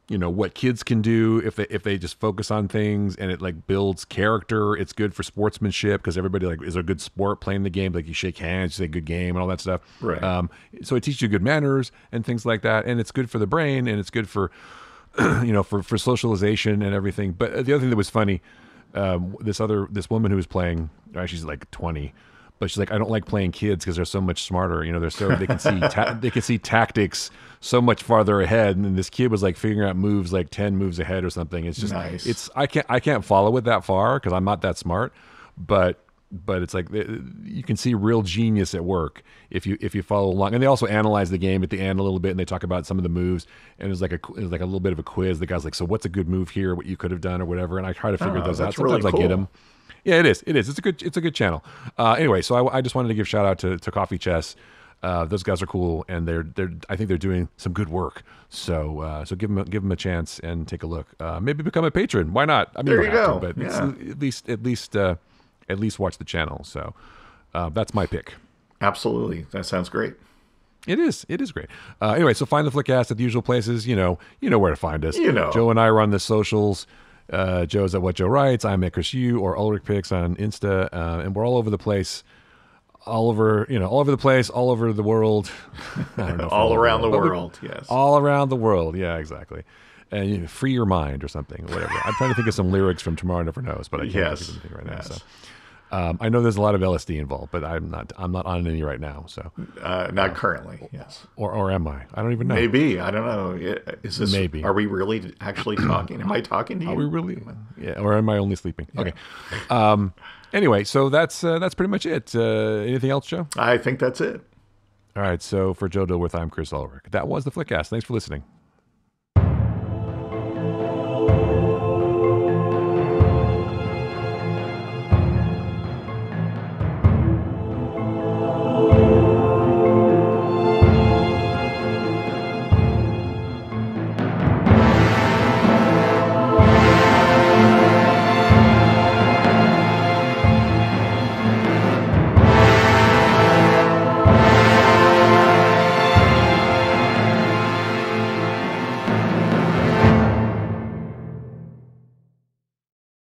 what kids can do if they just focus on things, and it like builds character. It's good for sportsmanship because everybody like is a good sport playing the game. Like you shake hands, you say good game and all that stuff. Right. So it teaches you good manners and things like that, and it's good for the brain, and it's good for for socialization and everything. But the other thing that was funny, this woman who was playing, she's like 20. But she's like, I don't like playing kids because they're so much smarter. They can see they can see tactics so much farther ahead. And then this kid was like figuring out moves like 10 moves ahead or something. It's just nice. I can't follow it that far because I'm not that smart. But it's like you can see real genius at work if you follow along. And they also analyze the game at the end a little bit, and they talk about some of the moves. And it was like a little bit of a quiz. The guy's like, so what's a good move here? What you could have done or whatever. And I try to figure those out. Sometimes really cool. I get them. Yeah, it is. It's a good channel. Anyway, so I just wanted to give shout out to Coffee Chess. Those guys are cool, and I think they're doing some good work. So give them a chance and take a look. Maybe become a patron. Why not? I mean, there you go. But at least watch the channel. So that's my pick. Absolutely, that sounds great. It is great. Anyway, so find the Flickcast at the usual places. You know where to find us. Joe and I run the socials. Joe's at What Joe Writes. I'm at Chris Yu or Ulrich Picks on Insta, and we're all over the place, all over the world. I don't know, all around the world. Yes, all around the world. Yeah, exactly. and free your mind or something, or whatever. I'm trying to think of some lyrics from Tomorrow Never Knows, but I can't think of anything right now. So. I know there's a lot of LSD involved, but I'm not on any right now. So not currently. Yes. Or am I? I don't even know. Maybe. I don't know. Is this? Maybe. Are we really actually talking? Am I talking to you? Are we really? Yeah. Or am I only sleeping? Yeah. Okay. Anyway, so that's pretty much it. Anything else, Joe? I think that's it. All right. So for Joe Dilworth, I'm Chris Ulrich. That was the Flickcast. Thanks for listening.